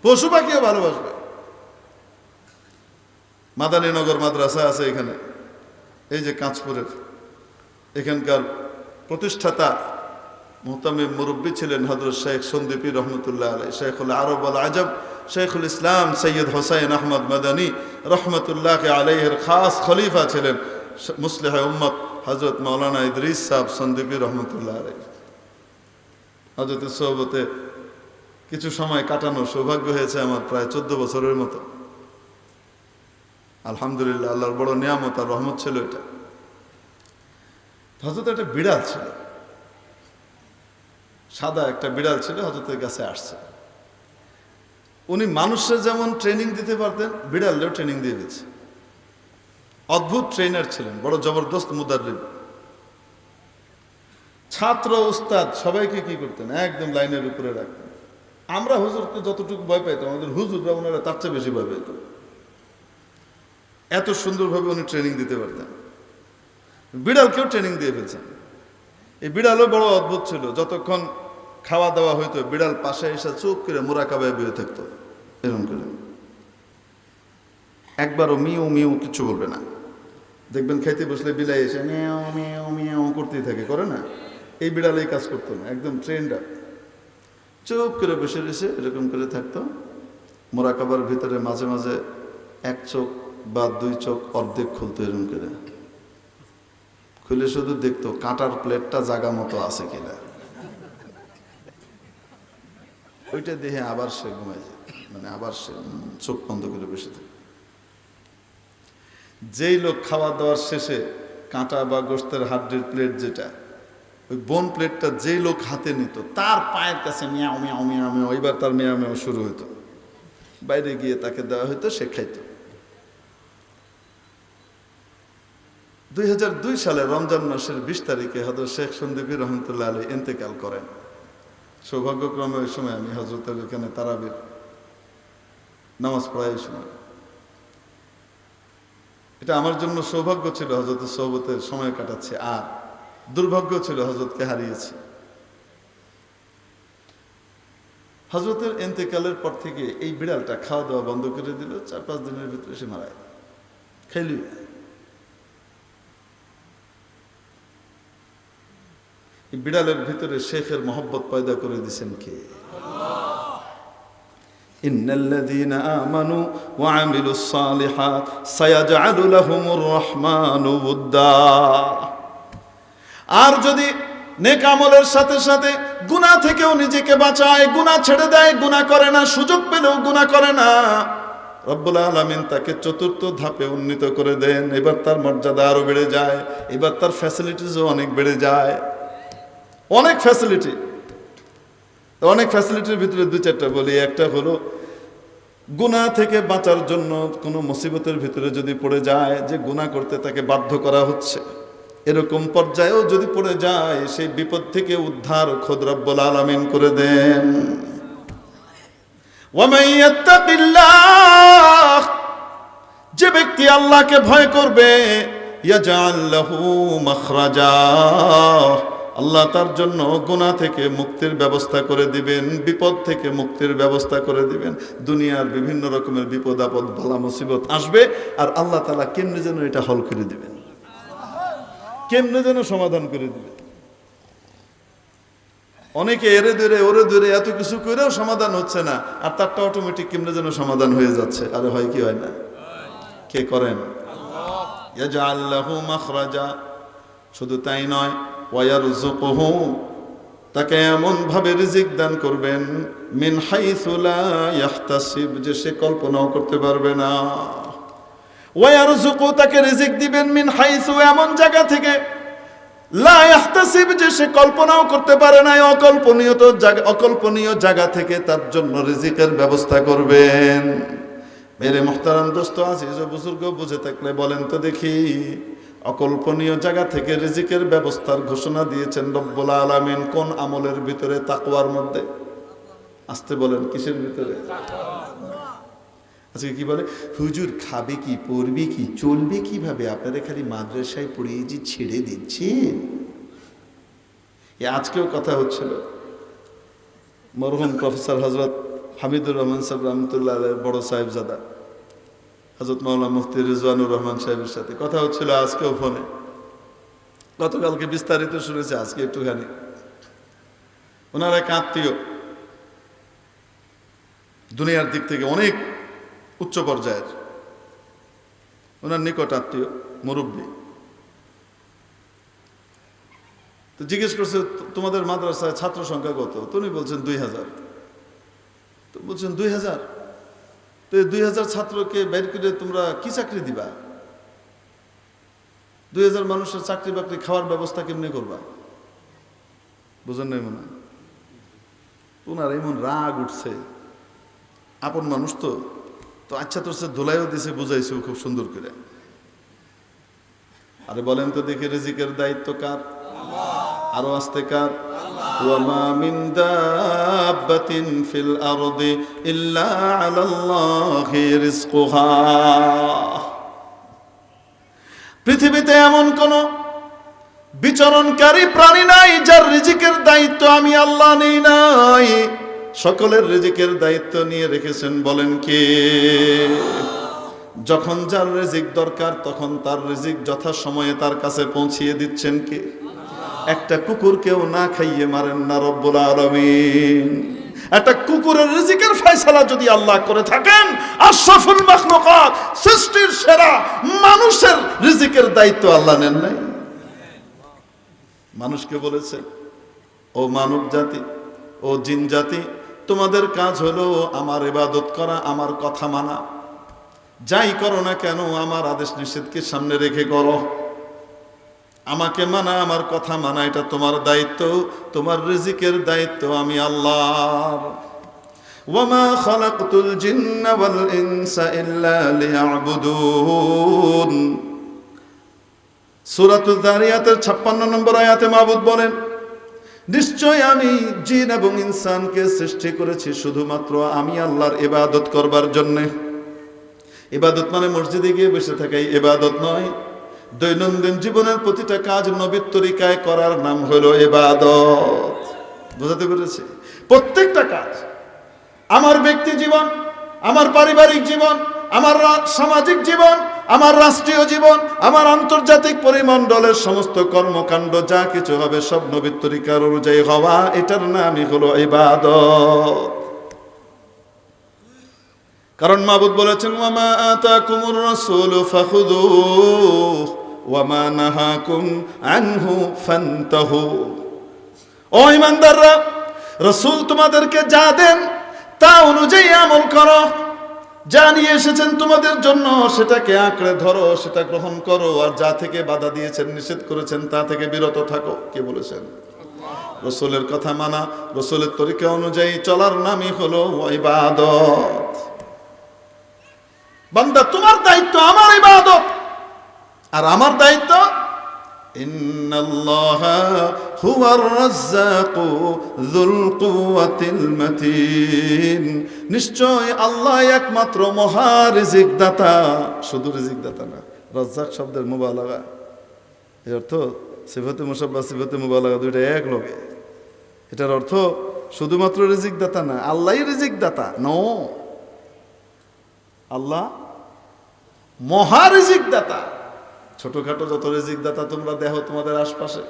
পশু পাখিও ভালোবাসবে। মাদানীনগর মাদ্রাসা আছে এখানে, এই যে কাঁচপুরের, এখানকার প্রতিষ্ঠাতা মুহতামিম মুরব্বী ছিলেন হযরত শেখ সন্দীপী রহমতুল্লাহ আলাইহি, শেখুল আরব আল আজম, শেখুল ইসলাম সৈয়দ হোসাইন আহমদ মাদানী রহমতুল্লাহ আলাইহির খাস খলিফা ছিলেন মুসলিহ উম্মত হযরত মাওলানা ইদরিস সাহেব সন্দীপী রহমতুল্লাহ আলাইহি। হযরতের সোহবতে কিছু সময় কাটানোর সৌভাগ্য হয়েছে আমার, প্রায় 14 বছরের মতো। আলহামদুলিল্লাহ, আল্লাহর বড় নিয়ামত আর রহমত ছিল এটা। হযরত একটা বিড়াল ছিল, সাদা একটা বিড়াল ছিল, হযরতের কাছে আসছে। উনি মানুষের যেমন ট্রেনিং দিতে পারতেন, বিড়ালেও ট্রেনিং দিয়ে দিচ্ছে। অদ্ভুত ট্রেনার ছিলেন, বড় জবরদস্ত মুদাররিব। ছাত্র উস্তাদ সবাইকে কি করতেন, একদম লাইনের উপরে রাখতেন। আমরা হুজুরকে যতটুকু ভয় পাইতাম, আমাদের হুজুররা ওনারা তার চেয়ে বেশি ভয় পাইত। এত সুন্দরভাবে উনি ট্রেনিং দিতে পারতেন। বিড়ালকেও ট্রেনিং দিয়ে ফেলছেন। এই বিড়ালও বড় অদ্ভুত ছিল। যতক্ষণ খাওয়া দাওয়া হইতো, বিড়াল পাশে এসে চুপ করে মুরাকাবায় বসে থাকতো, এরকম করে। একবারও মিউ মিউ কিছু বলবে না। দেখবেন খাইতে বসলে বিলাই এসে মিয়াও মিয়াও মিয়াও করতেই থাকে, করে না? এই বিড়াল এই কাজ করতো না, একদম ট্রেন্ড আপ। চুপ করে বসে রয়েছে, এরকম করে থাকতো। মোরাকাবার ভিতরে মাঝে মাঝে এক চোখ বা দুই চোখ অর্ধেক খুলতো, এরকম করে খুলে শুধু দেখতো কাঁটার প্লেটটা জায়গা মতো আছে কিনা। ওইটা দেখে আবার সে ঘুমায় যায়, মানে আবার সে চোখ বন্ধ করে বসে থাকে। যেই লোক খাওয়া দাওয়ার শেষে কাঁটা বা গোশতের হাড্ডির প্লেট, যেটা ওই বোন প্লেটটা যেই লোক হাতে নিত, তার পায়ের কাছে মিয়াও মিয়াও মিয়াও মিয়াও, এবার তার মিয়াও মিয়াও শুরু হতো। বাইরে গিয়ে তাকে দেওয়া হতো, সে খাইত। 2002 সালে রমজান মাসের 20 তারিখে হযরত শেখ সন্দীপী রহমতুল্লাহ আলাইহি ইন্তেকাল করেন। সৌভাগ্যক্রমে ওই সময় আমি হযরতের এখানে তারাবির নামাজ পড়াই। ওই সময় এটা আমার জন্য সৌভাগ্য ছিল, হযরতের সোহবতে সময় কাটাচ্ছি, আর দুর্ভাগ্য ছিল হযরতকে হারিয়েছি। হযরতের ইন্তেকালের পর থেকে এই বিড়ালটা খাওয়া দাওয়া বন্ধ করে দিল। 4-5 দিনের ভিতরে সে মারা গেল, খাইলি। এই বিড়ালের ভিতরে শেখের মহব্বত পয়দা করে দিয়েছেন কে? ইন্নাল্লাযীনা আমানু ওয়া আমিলুস সালিহাত সায়াজআলু লাহুমুর রাহমানু উদ্দা। আর যদি নেক আমলের সাথে সাথে গুনাহ থেকেও নিজেকে বাঁচায়, গুনাহ ছেড়ে দেয়, গুনাহ করে না, সুযোগ পেলেও গুনাহ করে না, রব্বুল আলামিন তাকে 4র্থ ধাপে উন্নীত করে দেন। এবার তার মর্যাদা আরো বেড়ে যায়, এবার তার ফ্যাসিলিটিসও অনেক বেড়ে যায়। অনেক ফ্যাসিলিটি, অনেক ফ্যাসিলিটির ভিতরে 2-4টা বলি। একটা হলো গুনাহ থেকে বাঁচার জন্য কোনো মুসিবতের ভিতরে যদি পড়ে যায়, যে গুনাহ করতে তাকে বাধ্য করা হচ্ছে, এরকম পর্যায়েও যদি পড়ে যায়, সেই বিপদ থেকে উদ্ধার খোদ রব্বুল আলামিন করে দেন। ওয়ামান ইয়াত্তাকিল্লাহ, যে ব্যক্তি আল্লাহকে ভয় করবে, ইয়াজআল লাহু মাখরাজা, আল্লাহ তার জন্য গুনাহ থেকে মুক্তির ব্যবস্থা করে দিবেন, বিপদ থেকে মুক্তির ব্যবস্থা করে দিবেন। দুনিয়ার বিভিন্ন রকমের বিপদ আপদ বালা মুসিবত আসবে, আর আল্লাহ তাআলা কেমনে যেন এটা হল করে দিবেন, কেমনে যেন সমাধান করে দিবেন। অনেকে এরে ধরে ওরে ধরে এত কিছু করেও সমাধান হচ্ছে না, আর তারটা অটোমেটিক কেমনে যেন সমাধান হয়ে যাচ্ছে। আরে হয় কি হয় না? কে করেন? আল্লাহ। ইয়াজআল লাহু মাখরাজা, শুধু তাই নয়, ওয়ায়ারযুকুহু, তাকে এমন ভাবে রিজিক দান করবেন, মিন হাইসু লা ইয়াহতাসিব, যে সে কল্পনাও করতে পারবে না। ওয়ায়ারযুকু, তাকে রিজিক দিবেন, মিন হাইসু, এমন জায়গা থেকে লা ইয়াহতাসিব, যে সে কল্পনাও করতে পারে না, অকল্পনীয় জায়গা থেকে তার জন্য রিজিকের ব্যবস্থা করবেন। মেরে মুহতারাম দোস্ত আজিজ ও বুজুর্গ, বুঝে থাকলে বলেন তো দেখি, অকল্পনীয় জায়গা থেকে রিজিকের ব্যবস্থার ঘোষণা দিয়েছেন রব্বুল আলামিন কোন আমলের ভিতরে? তাকওয়ার মধ্যে। আসতে বলেন, কিসের ভিতরে? আজকে কি বলে, হুজুর খাবে কি, পড়বে কি, চলবে কিভাবে, আপনারা খালি মাদ্রাসায় পড়িয়ে যে ছেড়ে দিচ্ছেন। আজকেও কথা হচ্ছিল, মরহুম প্রফেসর হজরত হামিদুর রহমান সাহেব রহমতুল্লাহ বড় সাহেবজাদা হজরত মাওলানা মুফতি রিজওয়ানুর রহমান সাহেবের সাথে কথা হচ্ছিল আজকেও ফোনে। গতকালকে বিস্তারিত শুনেছে, আজকে একটুখানি। ওনার এক আত্মীয়, দুনিয়ার দিক থেকে অনেক উচ্চ পর্যায়ের, ওনার নিকট আত্মীয়, মুরব্বী, তো জিজ্ঞেস করছে তোমাদের মাদ্রাসায় ছাত্র সংখ্যা কত? তো উনি বলছেন 2000। তো বলছেন 2000, তো 2000 ছাত্রকে বের করে তোমরা কি চাকরি দিবা? 2000 মানুষের চাকরি বাকরি খাওয়ার ব্যবস্থা কেমনি করবা? বুঝেন নাই মনে হয়? ওনার এমন রাগ উঠছে, আপন মানুষ তো, তো আচ্ছা তোর সে ধুলাইও দিছে, বুঝাইছে খুব সুন্দর করে। আরে বলেন তো দেখি, রিজিকের দায়িত্ব কার? আরো আসতে কার? ওয়ামা মিন দাব্বাতিন ফিল আরদি ইল্লা আলাল্লাহি রিজকুহা। পৃথিবীতে এমন কোন বিচরণকারী প্রাণী নাই যার রিজিকের দায়িত্ব আমি আল্লাহ নেই নাই। সকলের রিজিকের দায়িত্ব নিয়ে রেখেছেন, বলেন কে? যখন যার রিজিক দরকার তখন তার রিজিক যথাসময়ে তার কাছে পৌঁছিয়ে দিচ্ছেন কে? একটা কুকুরকেও না খাইয়ে মারেন না রব্বুল আলামিন। একটা কুকুরের রিজিকের ফয়সালা যদি আল্লাহ করে থাকেন, আশরাফুল মাখলুকাত, সৃষ্টির সেরা মানুষের রিজিকের দায়িত্ব আল্লাহ নেন নাই? মানুষকে বলেছে, ও মানব জাতি, ও জিন জাতি, তোমাদের কাজ হলো আমার ইবাদত করা, আমার কথা মানা। যাই করো না কেন আমার আদেশ নিষেধকে সামনে রেখে করো। আমাকে মানা, আমার কথা মানা, এটা তোমার দায়িত্ব, তোমার রিজিকের দায়িত্ব আমি আল্লাহর। ওয়ামা খালাকতুল জিন্না ওয়াল ইনসা ইল্লা লিয়াবুদুন। সূরাতুল যারিয়াতের 56 নম্বর আয়াতে মাবুদ বলেন, নিশ্চয় আমি জিন এবং ইনসানকে সৃষ্টি করেছি শুধুমাত্র আমি আল্লাহর ইবাদত করবার জন্যে। ইবাদত মানে মসজিদে গিয়ে বসে থাকাই ইবাদত নয়। দৈনন্দিন জীবনের প্রতিটা কাজ নবীর তরিকায় করার নাম হলো ইবাদত। বুঝাতে পেরেছি? প্রত্যেকটা কাজ, আমার ব্যক্তি জীবন, আমার পারিবারিক জীবন, আমার সামাজিক জীবন, আমার রাষ্ট্রীয় জীবন, আমার আন্তর্জাতিক পরিমণ্ডলের সমস্ত কর্মকাণ্ড যা কিছু হবে সব নবীর তরিকার অনুযায়ী হওয়া, এটার নামই হলো ইবাদত। কারণ মাবুদ বলেছেন, ওয়ামা আতাকুমুর রাসূলু ফাখুযুহু ওয়ামা নাহাকুম আনহু ফান্তাহু। ও ঈমানদাররা, রাসূল তোমাদেরকে যা দেন তা অনুযায়ী আমল করো। যা নিয়ে এসেছেন তোমাদের জন্য সেটাকে আঁকড়ে ধরো, সেটা গ্রহণ করো, আর যা থেকে বাধা দিয়েছেন, নিষেধ করেছেন তা থেকে বিরত থাকো। কে বলেছেন? রাসূলের কথা মানা, রাসূলের তরিকা অনুযায়ী চলার নামই হলো ইবাদত। বান্দা, তোমার দায়িত্ব আমার ইবাদত, আর আমার দায়িত্ব ইন্নাল্লাহা হুয়ার রাজ্জাকু যুল কুওয়াতিল মাতিন। নিশ্চয় আল্লাহ একমাত্র মহা রিজিক দাতা। শুধু রিজিক দাতা না, রাজ্জাক শব্দের মুবালাগা, এর অর্থ সিফাতে মুশাব্বাহ সিফাতে মুবালাগা দুইটা এক লগে। এটার অর্থ শুধুমাত্র রিজিক দাতা না, আল্লাহই রিজিক দাতা। নো, আল্লাহ মহা রিজিক দাতা। ছোটখাটো যত রিজিক দাতা তোমরা দেখো তোমাদের আশপাশে,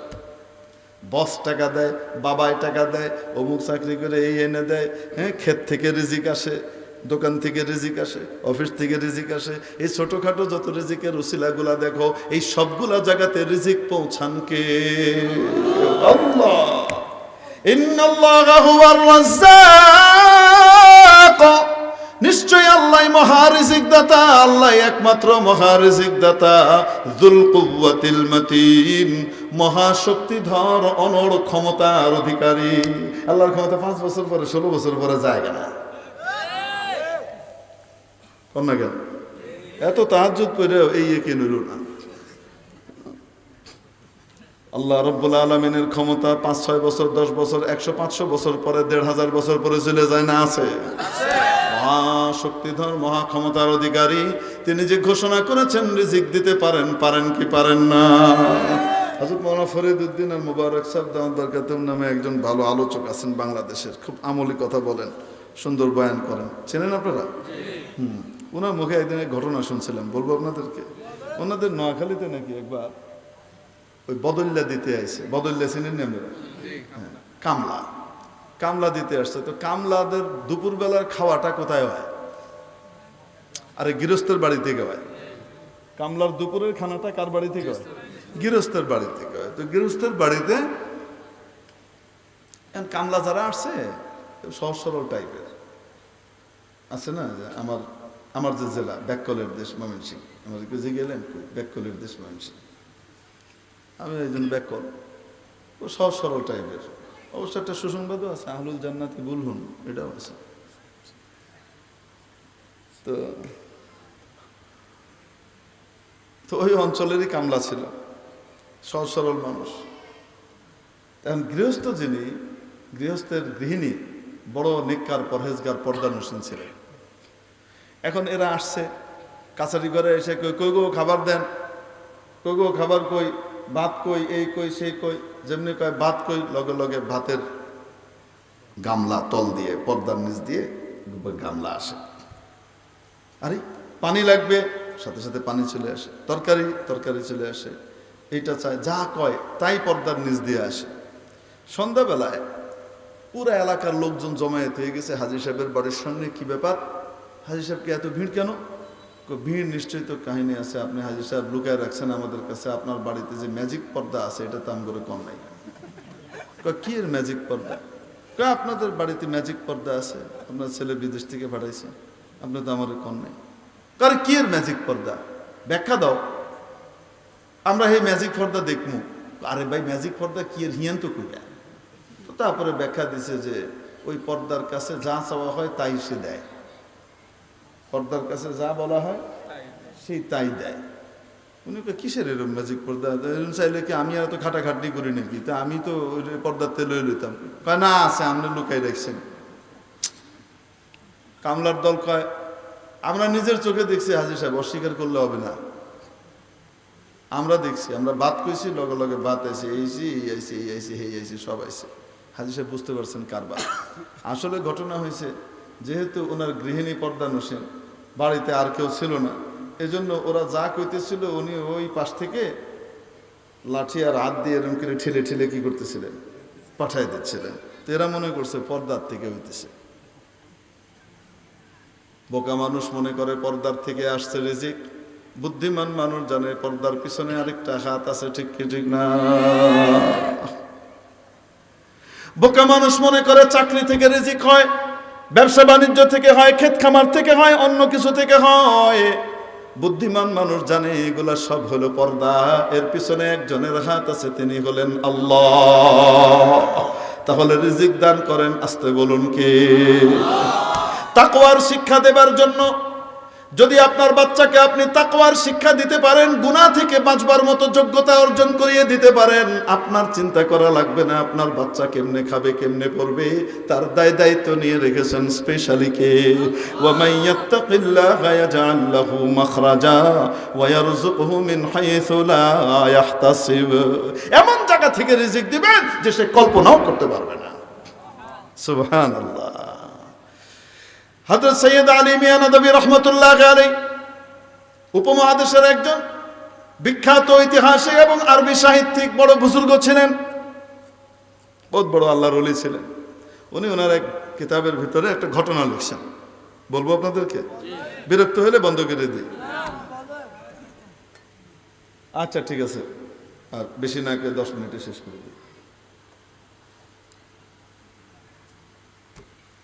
বস টাকা দেয়, বাবাই টাকা দেয়, অমুক চাকরি করে এই এনে দেয়, হ্যাঁ, ক্ষেত থেকে রিজিক আসে, দোকান থেকে রিজিক আসে, অফিস থেকে রিজিক আসে, এই ছোটখাটো যত রিজিকের উসিলাগুলা দেখো, এই সবগুলা জায়গাতে রিজিক পৌঁছান কে? আল্লাহ। ইন্নাল্লাহা হুয়ার রাজ্জাক। নিশ্চয় আল্লাহ মহা রিজিক দাতা, আল্লাহ একমাত্র মহা রিজিক দাতা। যুল কুওয়াতিল মাতিন, মহাশক্তিধর অনড় ক্ষমতার অধিকারী। আল্লাহর ক্ষমতা 5 বছর পরে 16 বছর পরে যায় না, কন্যা কেন এত তাহাজ্জুদ পড়ে এই একে নিল না। আল্লাহ রাব্বুল আলামিনের ক্ষমতা 5-6 বছর 10 বছর 100-500 বছর পরে 1500 বছর পরে চলে যায় না? আছে। মহাশক্তিধর মহা ক্ষমতার অধিকারী তিনি যে ঘোষণা করেছেন রিজিক দিতে পারেন, পারেন কি পারেন না? হযরত মাওলানা ফরিদউদ্দিন আল মুবারক সাহেব দাওয়াত বরকাতুহু নামে একজন ভালো আলোচক আছেন বাংলাদেশের, খুব আমলি কথা বলেন, সুন্দর বয়ান করেন, চেনেন আপনারা? ওনার মুখে একদিন এক ঘটনা শুনছিলাম, বলবো আপনাদেরকে। ওনাদের নোয়াখালীতে নাকি একবার ওই বদল্যা দিতে আসছে, বদল্যা চিনেন না আমরা? কামলা, কামলা দিতে আসছে। তো কামলাদের দুপুরবেলার খাওয়াটা কোথায় হয়? আরে গৃহস্থের বাড়ি থেকে হয়। কামলার দুপুরের খানাটা কার বাড়ি থেকে হয়? গৃহস্থের বাড়ি থেকে হয়। তো গৃহস্থের বাড়িতে কামলা যারা আসছে সহজ সরল টাইপের আছে না, যে আমার যে জেলা ব্যাককলের দেশ ময়মনসিংহ, আমাদেরকে যে গেলেন ব্যাককলের দেশ ময়মনসিংহ, আমি একজন ব্যাককল, ও সহজ সরল টাইপের। অবশ্য একটা সুসংবাদও আছে, আহলুল জান্নাতি বুলহুন, এটাও আছে। তো ওই অঞ্চলেরই কামলা ছিল, সহজ সরল মানুষ। এখন গৃহস্থ যিনি, গৃহস্থের গৃহিণী বড় নেককার পরহেজগার পর্দানসীন ছিলেন। এখন এরা আসছে কাছারি ঘরে এসে কই গো খাবার দেন, কই গো খাবার কই, ভাত কই, এই কই সেই কই, যেমনি কয় ভাত কই, লগে লগে ভাতের গামলা তল দিয়ে পর্দার নিচ দিয়ে গামলা আসে। আরে পানি লাগবে, সাথে সাথে পানি চলে আসে, তরকারি চলে আসে, এইটা চাই, যা কয় তাই পর্দার নিচ দিয়ে আসে। সন্ধ্যাবেলায় পুরো এলাকার লোকজন জমায়েত হয়ে গেছে হাজী সাহেবের বাড়ির সামনে। কি ব্যাপার, হাজী সাহেবকে এত ভিড় কেন? ভিড় নিশ্চয়ই তো কাহিনী আছে, আপনি হাজী সাহেব লুকায় রাখছেন আমাদের কাছে, আপনার বাড়িতে যে ম্যাজিক পর্দা আছে এটা তো আমগরে কম নাই। কি এর ম্যাজিক পর্দা? আপনাদের বাড়িতে ম্যাজিক পর্দা আছে, আপনার ছেলে বিদেশ থেকে পাঠাইছে, আপনি তো আমার কম নাই। কার কি এর ম্যাজিক পর্দা, ব্যাখ্যা দাও, আমরা এই ম্যাজিক পর্দা দেখবো। আরে ভাই ম্যাজিক পর্দা কি এর হিয়ান তো কইরা। তো তারপরে ব্যাখ্যা দিছে যে ওই পর্দার কাছে যা চাওয়া হয় তাই সে দেয়, পর্দার কাছে যা বলা হয় সেই তাই দেয়। উনি কিসের এরকম ম্যাজিক পর্দা, এরকম চাইলে কি আমি আর তো খাটাখাটনি করি নাকি, তা আমি তো ওই পর্দার তেল লইতাম। কয় না আছে, আপনি লুকাই রাখছেন। কামলার দল কয় আমরা নিজের চোখে দেখছি হাজী সাহেব, অস্বীকার করলে হবে না, আমরা দেখছি, আমরা বাত কইছি, লগে লগে বাত আইসি, এই আইসি সব আইসি। হাজী সাহেব বুঝতে পারছেন কারবার। আসলে ঘটনা হয়েছে, যেহেতু ওনার গৃহিণী পর্দানসীন, বাড়িতে আর কেউ ছিল না, এজন্য ওরা যা কইতেছিল উনি ওই পাশ থেকে লাঠি আর হাত দিয়ে এরকম করে ঠেলে ঠেলে কি করতেছিলেন, পাঠাই দিচ্ছিলেন। তো এরা মনে করছে পর্দার থেকে হইতেছে। বোকা মানুষ মনে করে পর্দার থেকে আসছে রিজিক, বুদ্ধিমান মানুষ জানে পর্দার পিছনে আরেকটা হাত আছে। ঠিক কি ঠিক না? বোকা মানুষ মনে করে চাকরি থেকে রিজিক হয়, ব্যবসা বাণিজ্য থেকে হয়, ক্ষেত খামার থেকে হয়, অন্য কিছু থেকে হয়। বুদ্ধিমান মানুষ জানে এগুলা সব হলো পর্দা, এর পিছনে একজনের হাত আছে, তিনি হলেন আল্লাহ। তাহলে রিজিক দান করেন, আস্তে বলুন কে? তাকওয়ার শিক্ষা দেবার জন্য যদি আপনার বাচ্চাকে আপনি তাকওয়ার শিক্ষা দিতে পারেন, গুনাহ থেকে বাঁচবার মতো যোগ্যতা অর্জন করিয়ে দিতে পারেন, আপনার চিন্তা করা লাগবে না আপনার বাচ্চা কেমনে খাবে, কেমনে পড়বে, তার দায়িত্ব নিয়ে রেখেছেন স্পেশালি কে? ওয়া মাইয়াত্তাকিল্লাহা ইয়াজআল লাহু মাখরাজা ওয়া ইয়ারযুকহু মিন হাইসু লা ইয়াহতাসিব। এমন জায়গা থেকে রিজিক দিবেন যে সে কল্পনাও করতে পারবে না। সুবহানাল্লাহ। হযরত সৈয়দ আলী মিয়া নদভী রহমতুল্লাহ আলাইহি উপমহাদেশের একজন বিখ্যাত ঐতিহাসিক এবং আরবি সাহিত্যিক বড় বুজুর্গ ছিলেন, বহুত বড় আল্লাহর ওলি ছিলেন। উনি ওনার এক কিতাবের ভিতরে একটা ঘটনা লিখছেন, বলবো আপনাদেরকে? বিরক্ত হলে বন্ধ করে দিই। আচ্ছা ঠিক আছে, আর বেশি না করে 10 মিনিটে শেষ করে দিই।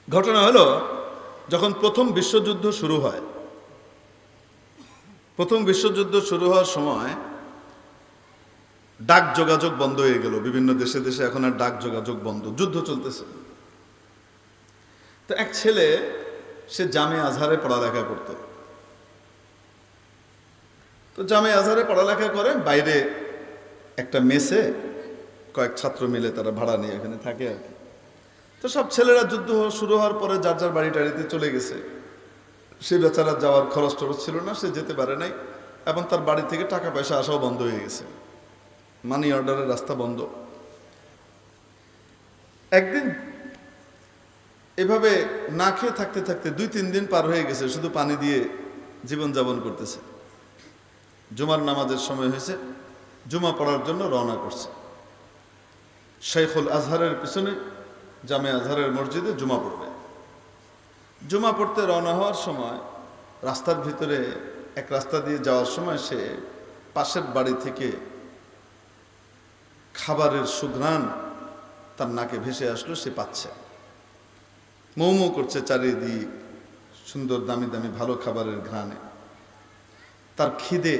ঘটনা হলো, যখন প্রথম বিশ্বযুদ্ধ শুরু হয়, প্রথম বিশ্বযুদ্ধ শুরু হওয়ার সময় ডাক যোগাযোগ বন্ধ হয়ে গেল, বিভিন্ন দেশে দেশে এখন আর ডাক যোগাযোগ বন্ধ, যুদ্ধ চলতেছে। তো এক ছেলে, সে জামে আজহারে পড়ালেখা করত। তো জামে আজহারে পড়ালেখা করে, বাইরে একটা মেসে কয়েক ছাত্র মিলে তারা ভাড়া নিয়ে এখানে থাকে আর কি। তো সব ছেলেরা যুদ্ধ শুরু হওয়ার পরে যার যার বাড়ি টাড়িতে চলে গেছে। সে বেচারা যাওয়ার খরচ টরচ ছিল না, সে যেতে পারে নাই, এবং তার বাড়ি থেকে টাকা পয়সা আসাও বন্ধ হয়ে গেছে, মানি অর্ডারের রাস্তা বন্ধ। একদিন এভাবে না খেয়ে থাকতে থাকতে 2-3 দিন পার হয়ে গেছে, শুধু পানি দিয়ে জীবনযাপন করতেছে। জুমার নামাজের সময় হয়েছে, জুমা পড়ার জন্য রওনা করছে। শাইখুল আজহারের পিছনে জামে আজহারের মসজিদে জুমা পড়বে। জুমা পড়তে রওনা হওয়ার সময় রাস্তার ভিতরে এক রাস্তা দিয়ে যাওয়ার সময় সে পাশের বাড়ি থেকে খাবারের সুঘ্রাণ তার নাকে ভেসে আসলো, সে পাচ্ছে, মৌ মৌ করছে চারিদিক, সুন্দর দামি দামি ভালো খাবারের ঘ্রাণে। তার খিদে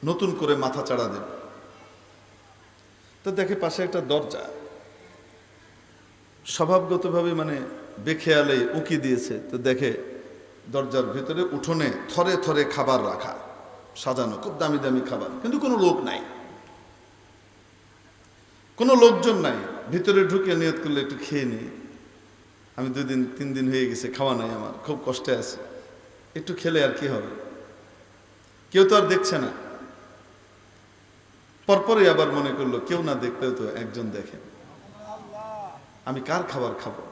নতুন করে মাথা চাড়া দেবে। তো দেখে পাশে একটা দরজা, স্বভাবগতভাবে মানে বেখেয়ালেই উকি দিয়েছে। তো দেখে দরজার ভিতরে উঠোনে থরে থরে খাবার রাখা, সাজানো, খুব দামি দামি খাবার, কিন্তু কোনো লোক নাই, কোনো লোকজন নাই। ভিতরে ঢুকে নিয়ত করলে একটু খেয়ে নিই, আমি 2-3 দিন হয়ে গেছে খাওয়া নাই, আমার খুব কষ্টে আছে, একটু খেলে আর কি হবে, কেউ তো আর দেখছে না। পরপরই আবার মনে করলো কেউ না দেখলেও তো একজন দেখে, আমি কার খাবার খাবো?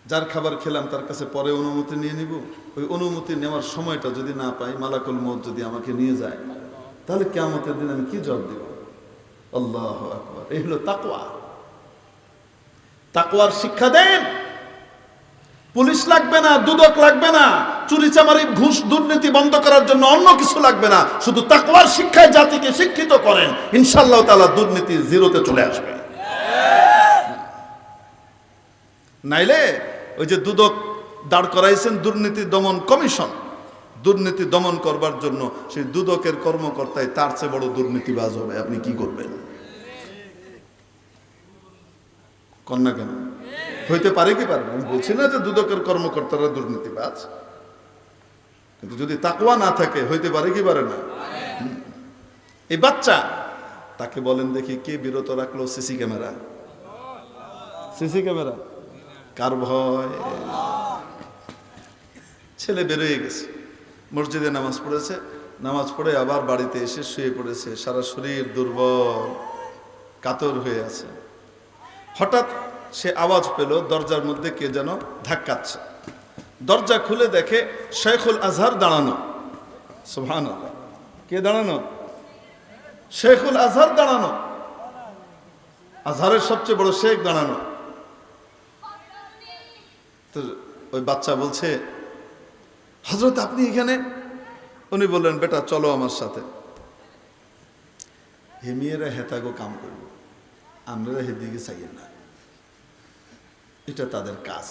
যার খাবার খেলাম তার কাছে পরে অনুমতি নিয়ে নিব। ওই অনুমতি নেওয়ার সময়টা যদি না পাই, মালাকুল মউত যদি আমাকে নিয়ে যায়, তাহলে কিয়ামতের দিন আমি কি জবাব দেব? আল্লাহু আকবার। এই হলো তাকওয়া। তাকওয়ার শিক্ষা দেন। পুলিশ লাগবে না, দুদক লাগবে না, চুরি চামারি ঘুষ দুর্নীতি বন্ধ করার জন্য অন্য কিছু লাগবে না, শুধু তাকওয়ার শিক্ষায় জাতিকে শিক্ষিত করেন, ইনশাআল্লাহ তাআলা দুর্নীতি জিরোতে চলে আসবে। নাইলে ওই যে দুদক দাঁড় করাইছেন দুর্নীতি দমন কমিশন, দুর্নীতি দমন করবার জন্য, সেই দুদকের কর্মকর্তায় তার চেয়ে বড় দুর্নীতিবাজ হবে, আপনি কি করবেন? কন্যা কেন হইতে পারে কি পারে না, আমি বলছি না যে দুদকের কর্মকর্তারা দুর্নীতিবাজ, কিন্তু যদি তাকওয়া না থাকে হইতে পারে কি পারে না। এই বাচ্চা, তাকে বলেন দেখি কে বিরত রাখলো সিসি ক্যামেরা? সিসি ক্যামেরা কার ভয়? ছেলে বেরোয় গেছে, মসজিদে নামাজ পড়েছে, নামাজ পড়ে আবার বাড়িতে এসে শুয়ে পড়েছে, সারা শরীর দুর্বল, কাতর হয়ে আছে। হঠাৎ সে আওয়াজ পেল দরজার মধ্যে কে যেন ধাক্কাচ্ছে। দরজা খুলে দেখে শাইখুল আজহার দাঁড়ানো। সুবহানাল্লাহ, কে দাঁড়ানো? শাইখুল আজহার দাঁড়ানো, আজহারের সবচেয়ে বড় শেখ দাঁড়ানো। তো ওই বাচ্চা বলছে, হযরত আপনি এখানে? উনি বললেন, বেটা চলো আমার সাথে। হেমিয়েরা হেতাগো কাম করব, আমরা হেদিকে চাইয়েন না, এটা তাদের কাজ,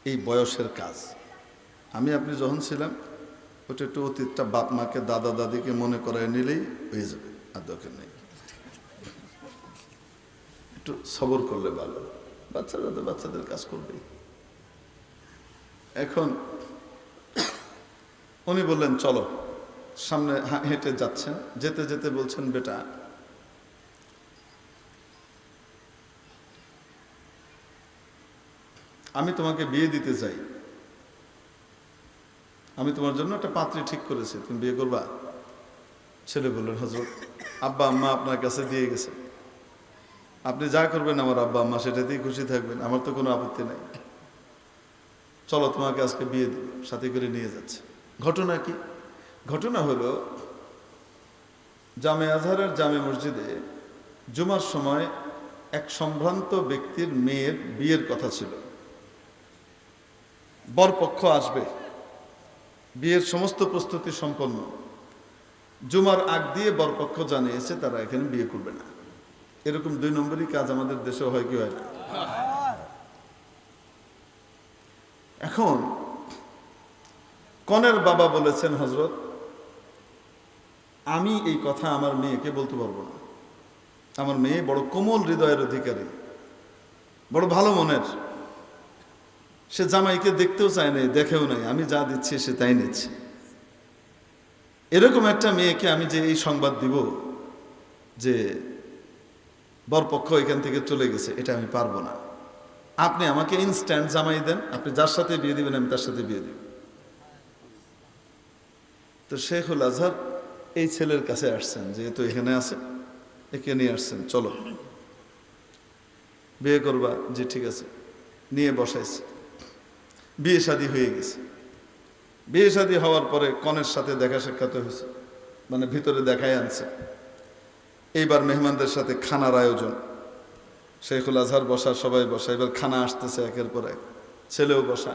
এই বয়সের কাজ। আমি আপনি যখন ছিলাম ওটা একটু অতীতটা বাপ মাকে দাদা দাদিকে মনে করায় নিলেই হয়ে যাবে, আর দরকার নেই। একটু সবর করলে ভালো, বাচ্চারা তো বাচ্চাদের কাজ করবে। এখন উনি বললেন চলো, সামনে হেঁটে যাচ্ছেন, যেতে যেতে বলছেন, বেটা আমি তোমাকে বিয়ে দিতে চাই, আমি তোমার জন্য একটা পাত্রী ঠিক করেছি, তুমি বিয়ে করবা? ছেলে বললেন, হযরত আব্বা আম্মা আপনার কাছে দিয়ে গেছে, আপনি যা করবেন আমার আব্বা আম্মা সেটাতেই খুশি থাকবেন, আমার তো কোনো আপত্তি নাই, চলো তোমাকে আজকে বিয়ে দিব, সাথে করে নিয়ে যাচ্ছে। ঘটনা কি? ঘটনা হলো জামে আজহারের জামে মসজিদে জুমার সময় এক সম্ভ্রান্ত ব্যক্তির মেয়ের বিয়ের কথা ছিল। বরপক্ষ আসবে, বিয়ের সমস্ত প্রস্তুতি সম্পন্ন। জুমার আগ দিয়ে বরপক্ষ জানিয়েছে তারা এখানে বিয়ে করবে না। এরকম 2 নম্বরই কাজ আমাদের দেশে হয় কি হয় না? এখন কনের বাবা বলেছেন, হযরত আমি এই কথা আমার মেয়েকে বলতে পারবো না, আমার মেয়ে বড় কোমল হৃদয়ের অধিকারী, বড় ভালো মনের। সে জামাইকে দেখতেও চায় নাই, দেখেও নাই, আমি যা দিচ্ছি সে তাই নিচ্ছে। এরকম একটা মেয়েকে আমি যে এই সংবাদ দিব যে বরপক্ষ এখান থেকে চলে গেছে, এটা আমি পারবো না। আপনি আমাকে ইনস্ট্যান্ট জামাই দেন, আপনি যার সাথে বিয়ে দিবেন আমি তার সাথে বিয়ে দিব। তো শেখুল আজহার এই ছেলের কাছে আসছেন, যেহেতু এখানে আছে, একে নিয়ে আসছেন, চলো বিয়ে করবা। যে ঠিক আছে, নিয়ে বসাইছে। বিয়ে শাদী হয়ে গেছে। বিয়ে শাদী হওয়ার পরে কনের সাথে দেখা সাক্ষাৎ হয়েছে, মানে ভিতরে দেখাই আনছে। এইবার মেহমানদের সাথে খানার আয়োজন, শেখুল আজহার বসা, সবাই বসা, এবার খানা আসতেছে একের পর এক, ছেলেও বসা।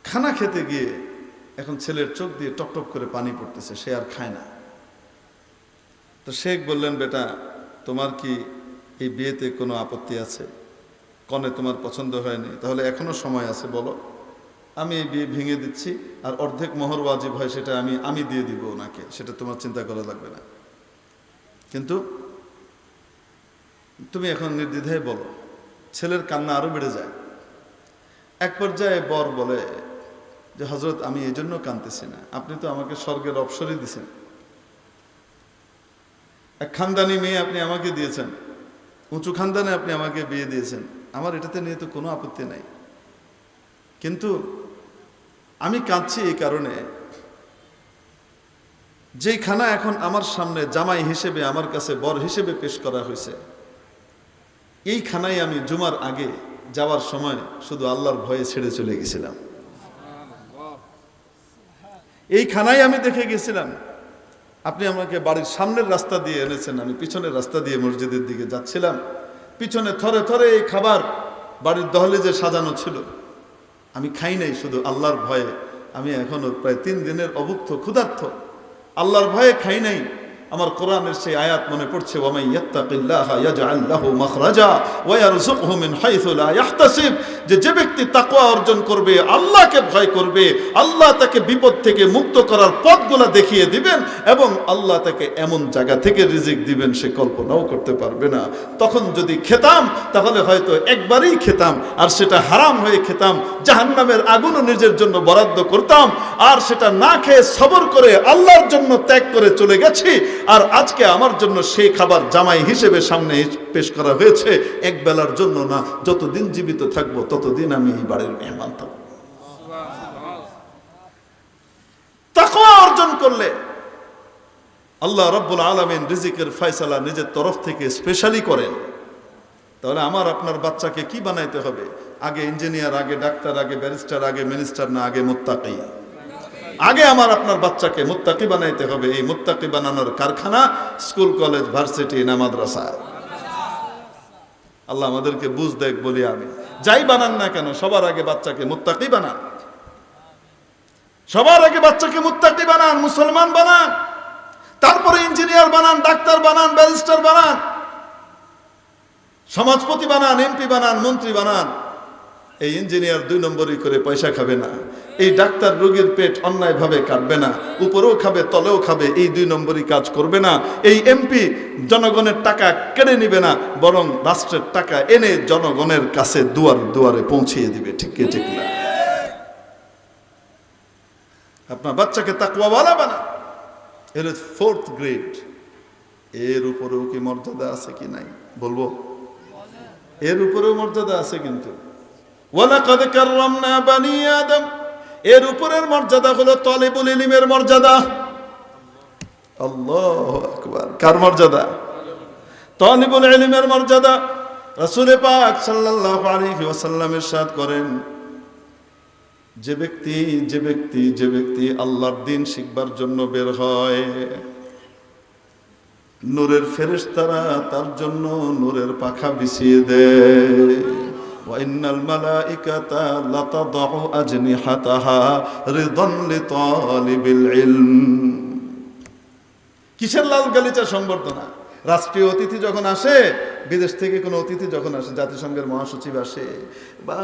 খানা খেতে গিয়ে এখন ছেলের চোখ দিয়ে টকটক করে পানি পড়তেছে, সে আর খায় না। তো শেখ বললেন, বেটা তোমার কি এই বিয়েতে কোনো আপত্তি আছে? কনে তোমার পছন্দ হয়নি, তাহলে এখনো সময় আছে, বলো, আমি এই বিয়ে ভেঙে দিচ্ছি, আর অর্ধেক মোহর ওয়াজিব হয় সেটা আমি দিয়ে দিব ওনাকে, সেটা তোমার চিন্তা করা লাগবে না, কিন্তু তুমি এখন নির্দ্বিধায় বলো। ছেলের কান্না আরো বেড়ে যায়। এক পর্যায়ে বর বলে যে, হযরত আমি এই জন্য কাঁদতেছি না, আপনি তো আমাকে স্বর্গের অবসরই দিয়েছেন, এক খানদানি মেয়ে আপনি আমাকে দিয়েছেন, উঁচু খানদানে আপনি আমাকে বিয়ে দিয়েছেন, আমার এটাতে নিয়ে তো কোনো আপত্তি নাই, কিন্তু আমি কাঁদছি এই কারণে, যেই খানা এখন আমার সামনে জামাই হিসেবে আমার কাছে বর হিসেবে পেশ করা হয়েছে, এই খানায় আমি জুমার আগে যাওয়ার সময় শুধু আল্লাহর ভয়ে ছেড়ে চলে গেছিলাম। এই খানায় আমি দেখে গেছিলাম আপনি আমাকে বাড়ির সামনের রাস্তা দিয়ে এনেছেন, আমি পিছনের রাস্তা দিয়ে মসজিদের দিকে যাচ্ছিলাম, পিছনে থরে থরে এই খাবার বাড়ির দহলিজে সাজানো ছিল, আমি খাই নাই শুধু আল্লাহর ভয়ে। আমি এখনো প্রায় 3 দিনের অভুক্ত ক্ষুধার্ত, আল্লাহর ভয়ে খাই নাই। আমার কোরআনের সেই আয়াত মনে পড়ছে, ওয়া মান ইয়াত্তাকিল্লাহা ইয়াজআল লাহু মাখরাজা ওয়া ইয়ারযুকহু মিন হাইসু লা ইয়াহতাসিব, যে ব্যক্তি তাকওয়া অর্জন করবে, আল্লাহকে ভয় করবে, আল্লাহ তাকে বিপদ থেকে মুক্ত করার পথগুলো দেখিয়ে দিবেন, এবং আল্লাহ তাকে এমন জায়গা থেকে রিজিক দিবেন সে কল্পনাও করতে পারবে না। তখন যদি খেতাম তাহলে হয়তো একবারই খেতাম, আর সেটা হারাম হয়ে খেতাম, জাহান্নামের আগুনও নিজের জন্য বরাদ্দ করতাম, আর সেটা না খেয়ে সবর করে আল্লাহর জন্য ত্যাগ করে চলে গেছি। আর আজকে আমার জন্য সেই খাবার জামাই হিসেবে সামনে পেশ করা হয়েছে, এক বেলার জন্য না, যতদিন জীবিত থাকবো ততদিন আমি এই বাড়ির মেহমান থাকবো। তাকওয়া অর্জন করলে আল্লাহ রাব্বুল আলামিন রিজিকের ফয়সালা নিজের তরফ থেকে স্পেশালি করেন। তাহলে আমার আপনার বাচ্চাকে কি বানাইতে হবে? আগে ইঞ্জিনিয়ার, আগে ডাক্তার, আগে ব্যারিস্টার, আগে মিনিস্টার না, আগে মুত্তাকি। আগে আমার আপনার বাচ্চাকে মুত্তাকি বানাইতে হবে। এই মুত্তাকি বানানোর কারখানা স্কুল, কলেজ, ভার্সিটি না মাদ্রাসা। আল্লাহ আমাদেরকে বুঝ দেখ বলি আমি। যাই বানান না কেন, সবার আগে বাচ্চাকে মুত্তাকি বানান, সবার আগে বাচ্চাকে মুত্তাকি বানান, মুসলমান বানান, তারপরে ইঞ্জিনিয়ার বানান, ডাক্তার বানান, ব্যারিস্টার বানান, সমাজপতি বানান, এমপি বানান, মন্ত্রী বানান। এই ইঞ্জিনিয়ার 2 নম্বরই করে পয়সা খাবে না, এই ডাক্তার রোগীর পেট অন্যায়ভাবে কাটবে না, উপরেও খাবে তলেও খাবে, এই 2 নম্বরই কাজ করবে না। এই এমপি জনগণের টাকা কেড়ে নিবে না, বরং রাষ্ট্রের টাকা এনে জনগণের কাছে দুয়ারে দুয়ারে পৌঁছিয়ে দিবে। ঠিক কি ঠিক না? আপনার বাচ্চাকে তাকওয়াওয়ালা বানান। এর 4th গ্রেড। এর উপরেও কি মর্যাদা আছে কি নাই বলবো? এর উপরেও মর্যাদা আছে, কিন্তু ওয়ালাকাদ কাররামনা বানি আদম, এর উপরের মর্যাদা হলো তালিবুল ইলমের মর্যাদা। আল্লাহু আকবার। কার মর্যাদা? তালিবুল ইলমের মর্যাদা। রাসূল পাক সাল্লাল্লাহু আলাইহি ওয়াসাল্লাম ইরশাদ করেন, যে ব্যক্তি আল্লাহর দ্বীন শিখবার জন্য বের হয়, নূরের ফেরেশতারা তার জন্য নূরের পাখা বিছিয়ে দেয়। ওয়াইন্নাল মালাইকাতা লাতাদউ আজনিহাতাহা রিদান লিতালিবিল ইলম। কিসের লাল গালিচা সংবর্ধনা? রাষ্ট্রীয় অতিথি যখন আসে, বিদেশ থেকে কোনো অতিথি যখন আসে, জাতিসংঘের মহাসচিব আসে বা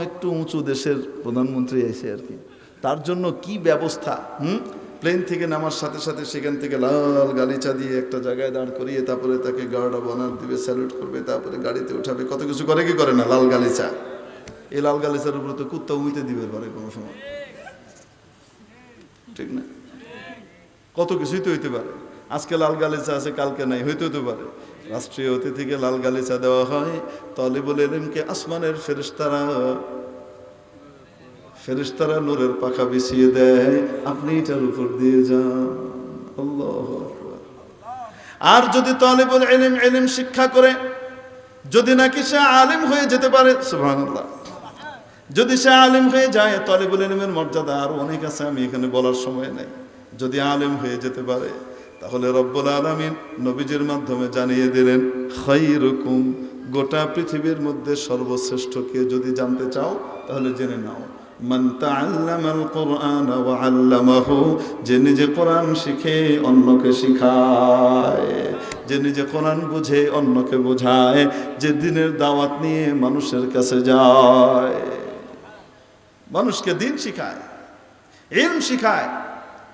একটু উঁচু দেশের প্রধানমন্ত্রী এসে আর কি, তার জন্য কি ব্যবস্থা, প্লেন থেকে নামার সাথে সাথে সেখান থেকে লাল গালিচা দিয়ে একটা জায়গায় দাঁড় করিয়ে তারপরে তাকে গার্ড অব অনার দিবে, স্যালুট করবে, তারপরে গাড়িতে উঠাবে, কত কিছু করে কি করে না লাল গালিচা। এই লাল গালিচার উপরে তো কুত্তা উইতে দিবে পারে কোনো সময়, ঠিক না? কত কিছুই তো হইতে পারে। আজকে লাল গালিচা আছে, কালকে নাই, হইতে হতে পারে। রাষ্ট্রীয় অতিথিকে লাল গালিচা দেওয়া হয়, তালিবুল ইলমকে আসমানের ফেরেশতারা নূরের পাখা বিছিয়ে দেয়, আপনি এটার উপর দিয়ে যান। আল্লাহু আকবার। আর যদি তালিবুল ইলম শিক্ষা করে, যদি নাকি সে আলিম হয়ে যেতে পারে, সুবহানাল্লাহ, যদি সে আলিম হয়ে যায়, তালিবুল ইলমের মর্যাদা আরো অনেক আছে, আমি এখানে বলার সময় নাই। যদি আলিম হয়ে যেতে পারে, তাহলে রব্বুল আলামিন নবীজির মাধ্যমে জানিয়ে দিলেন, খায়রুকুম, গোটা পৃথিবীর মধ্যে সর্বশ্রেষ্ঠ কে যদি জানতে চাও তাহলে জেনে নাও, মান তাআল্লামাল কুরআন ওয়া আল্লামাহু, যে নিজে কোরআন শিখে অন্যকে শিখায়, যে নিজে কোরআন বুঝে অন্যকে বোঝায়, যে দ্বীনের দাওয়াত নিয়ে মানুষের কাছে যায়, মানুষকে দ্বীন শিখায়, ইলম শিখায়,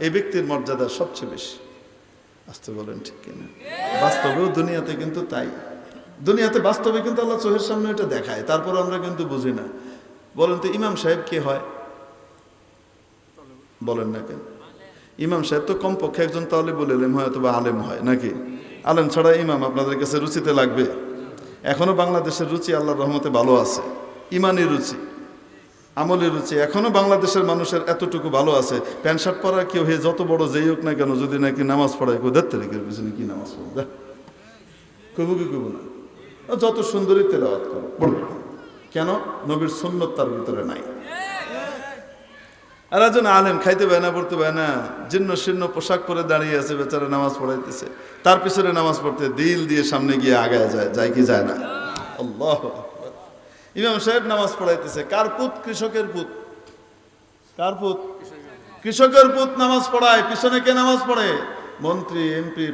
এই ব্যক্তির মর্যাদা সবচেয়ে বেশি। আসতে বলেন ঠিক কিনা? বাস্তবেও দুনিয়াতে কিন্তু তাই। দুনিয়াতে বাস্তবে কিন্তু আল্লাহ চোখের সামনে এটা দেখায়, তারপর আমরা কিন্তু বুঝি না। বলেন তো ইমাম সাহেব কে হয়? বলেন না কেন? ইমাম সাহেব তো কমপক্ষে একজন তালিবুল ইলম হয় অথবা আলেম হয়, নাকি? আলেম ছাড়া ইমাম আপনাদের কাছে রুচিতে লাগবে? এখনো বাংলাদেশের রুচি আল্লাহর রহমতে ভালো আছে, ইমানি রুচি, আমলের রুচি এখনো বাংলাদেশের মানুষের এতটুকু ভালো আছে। প্যান্ট শার্ট পরা কেউ হয়ে যত বড় যেই হোক না কেন, যদি নাকি নামাজ পড়ায়, কেউ দেখতে রেখে পিছনে কি নামাজ পড়ো, কবু কি কবু না, যত সুন্দরী তেলাওয়াত করো, পড়বে। কেন? নবীর সুন্নত তার ভিতরে নাই। আর একজন আলেম খাইতে পায় না, পড়তে পায় না, জীর্ণ শীর্ণ পোশাক পরে দাঁড়িয়ে আছে, বেচারা নামাজ পড়াইতেছে, তার পিছনে নামাজ পড়তে দিল দিয়ে সামনে গিয়ে আগায় যায় কি যায় না? আল্লাহ। ইমাম সাহেব নামাজ পড়াইতেছে, কার পুত? কৃষকের পুত। কার পুত? কৃষকের পুত নামাজ পড়ায়, পিছনে কে নামাজ পড়ে? মন্ত্রী, এমপি,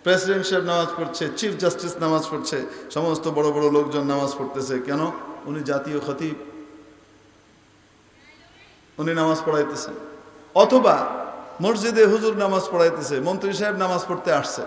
প্রেসিডেন্ট সাহেব নামাজ পড়ছে, চিফ জাস্টিস নামাজ পড়ছে, সমস্ত বড় বড় লোকজন নামাজ পড়তেছে। কেন? উনি জাতীয় খতিব, উনি নামাজ পড়াইতেছেন। অথবা মসজিদে হুজুর নামাজ পড়াইতেছে, মন্ত্রী সাহেব নামাজ পড়তে আসছে,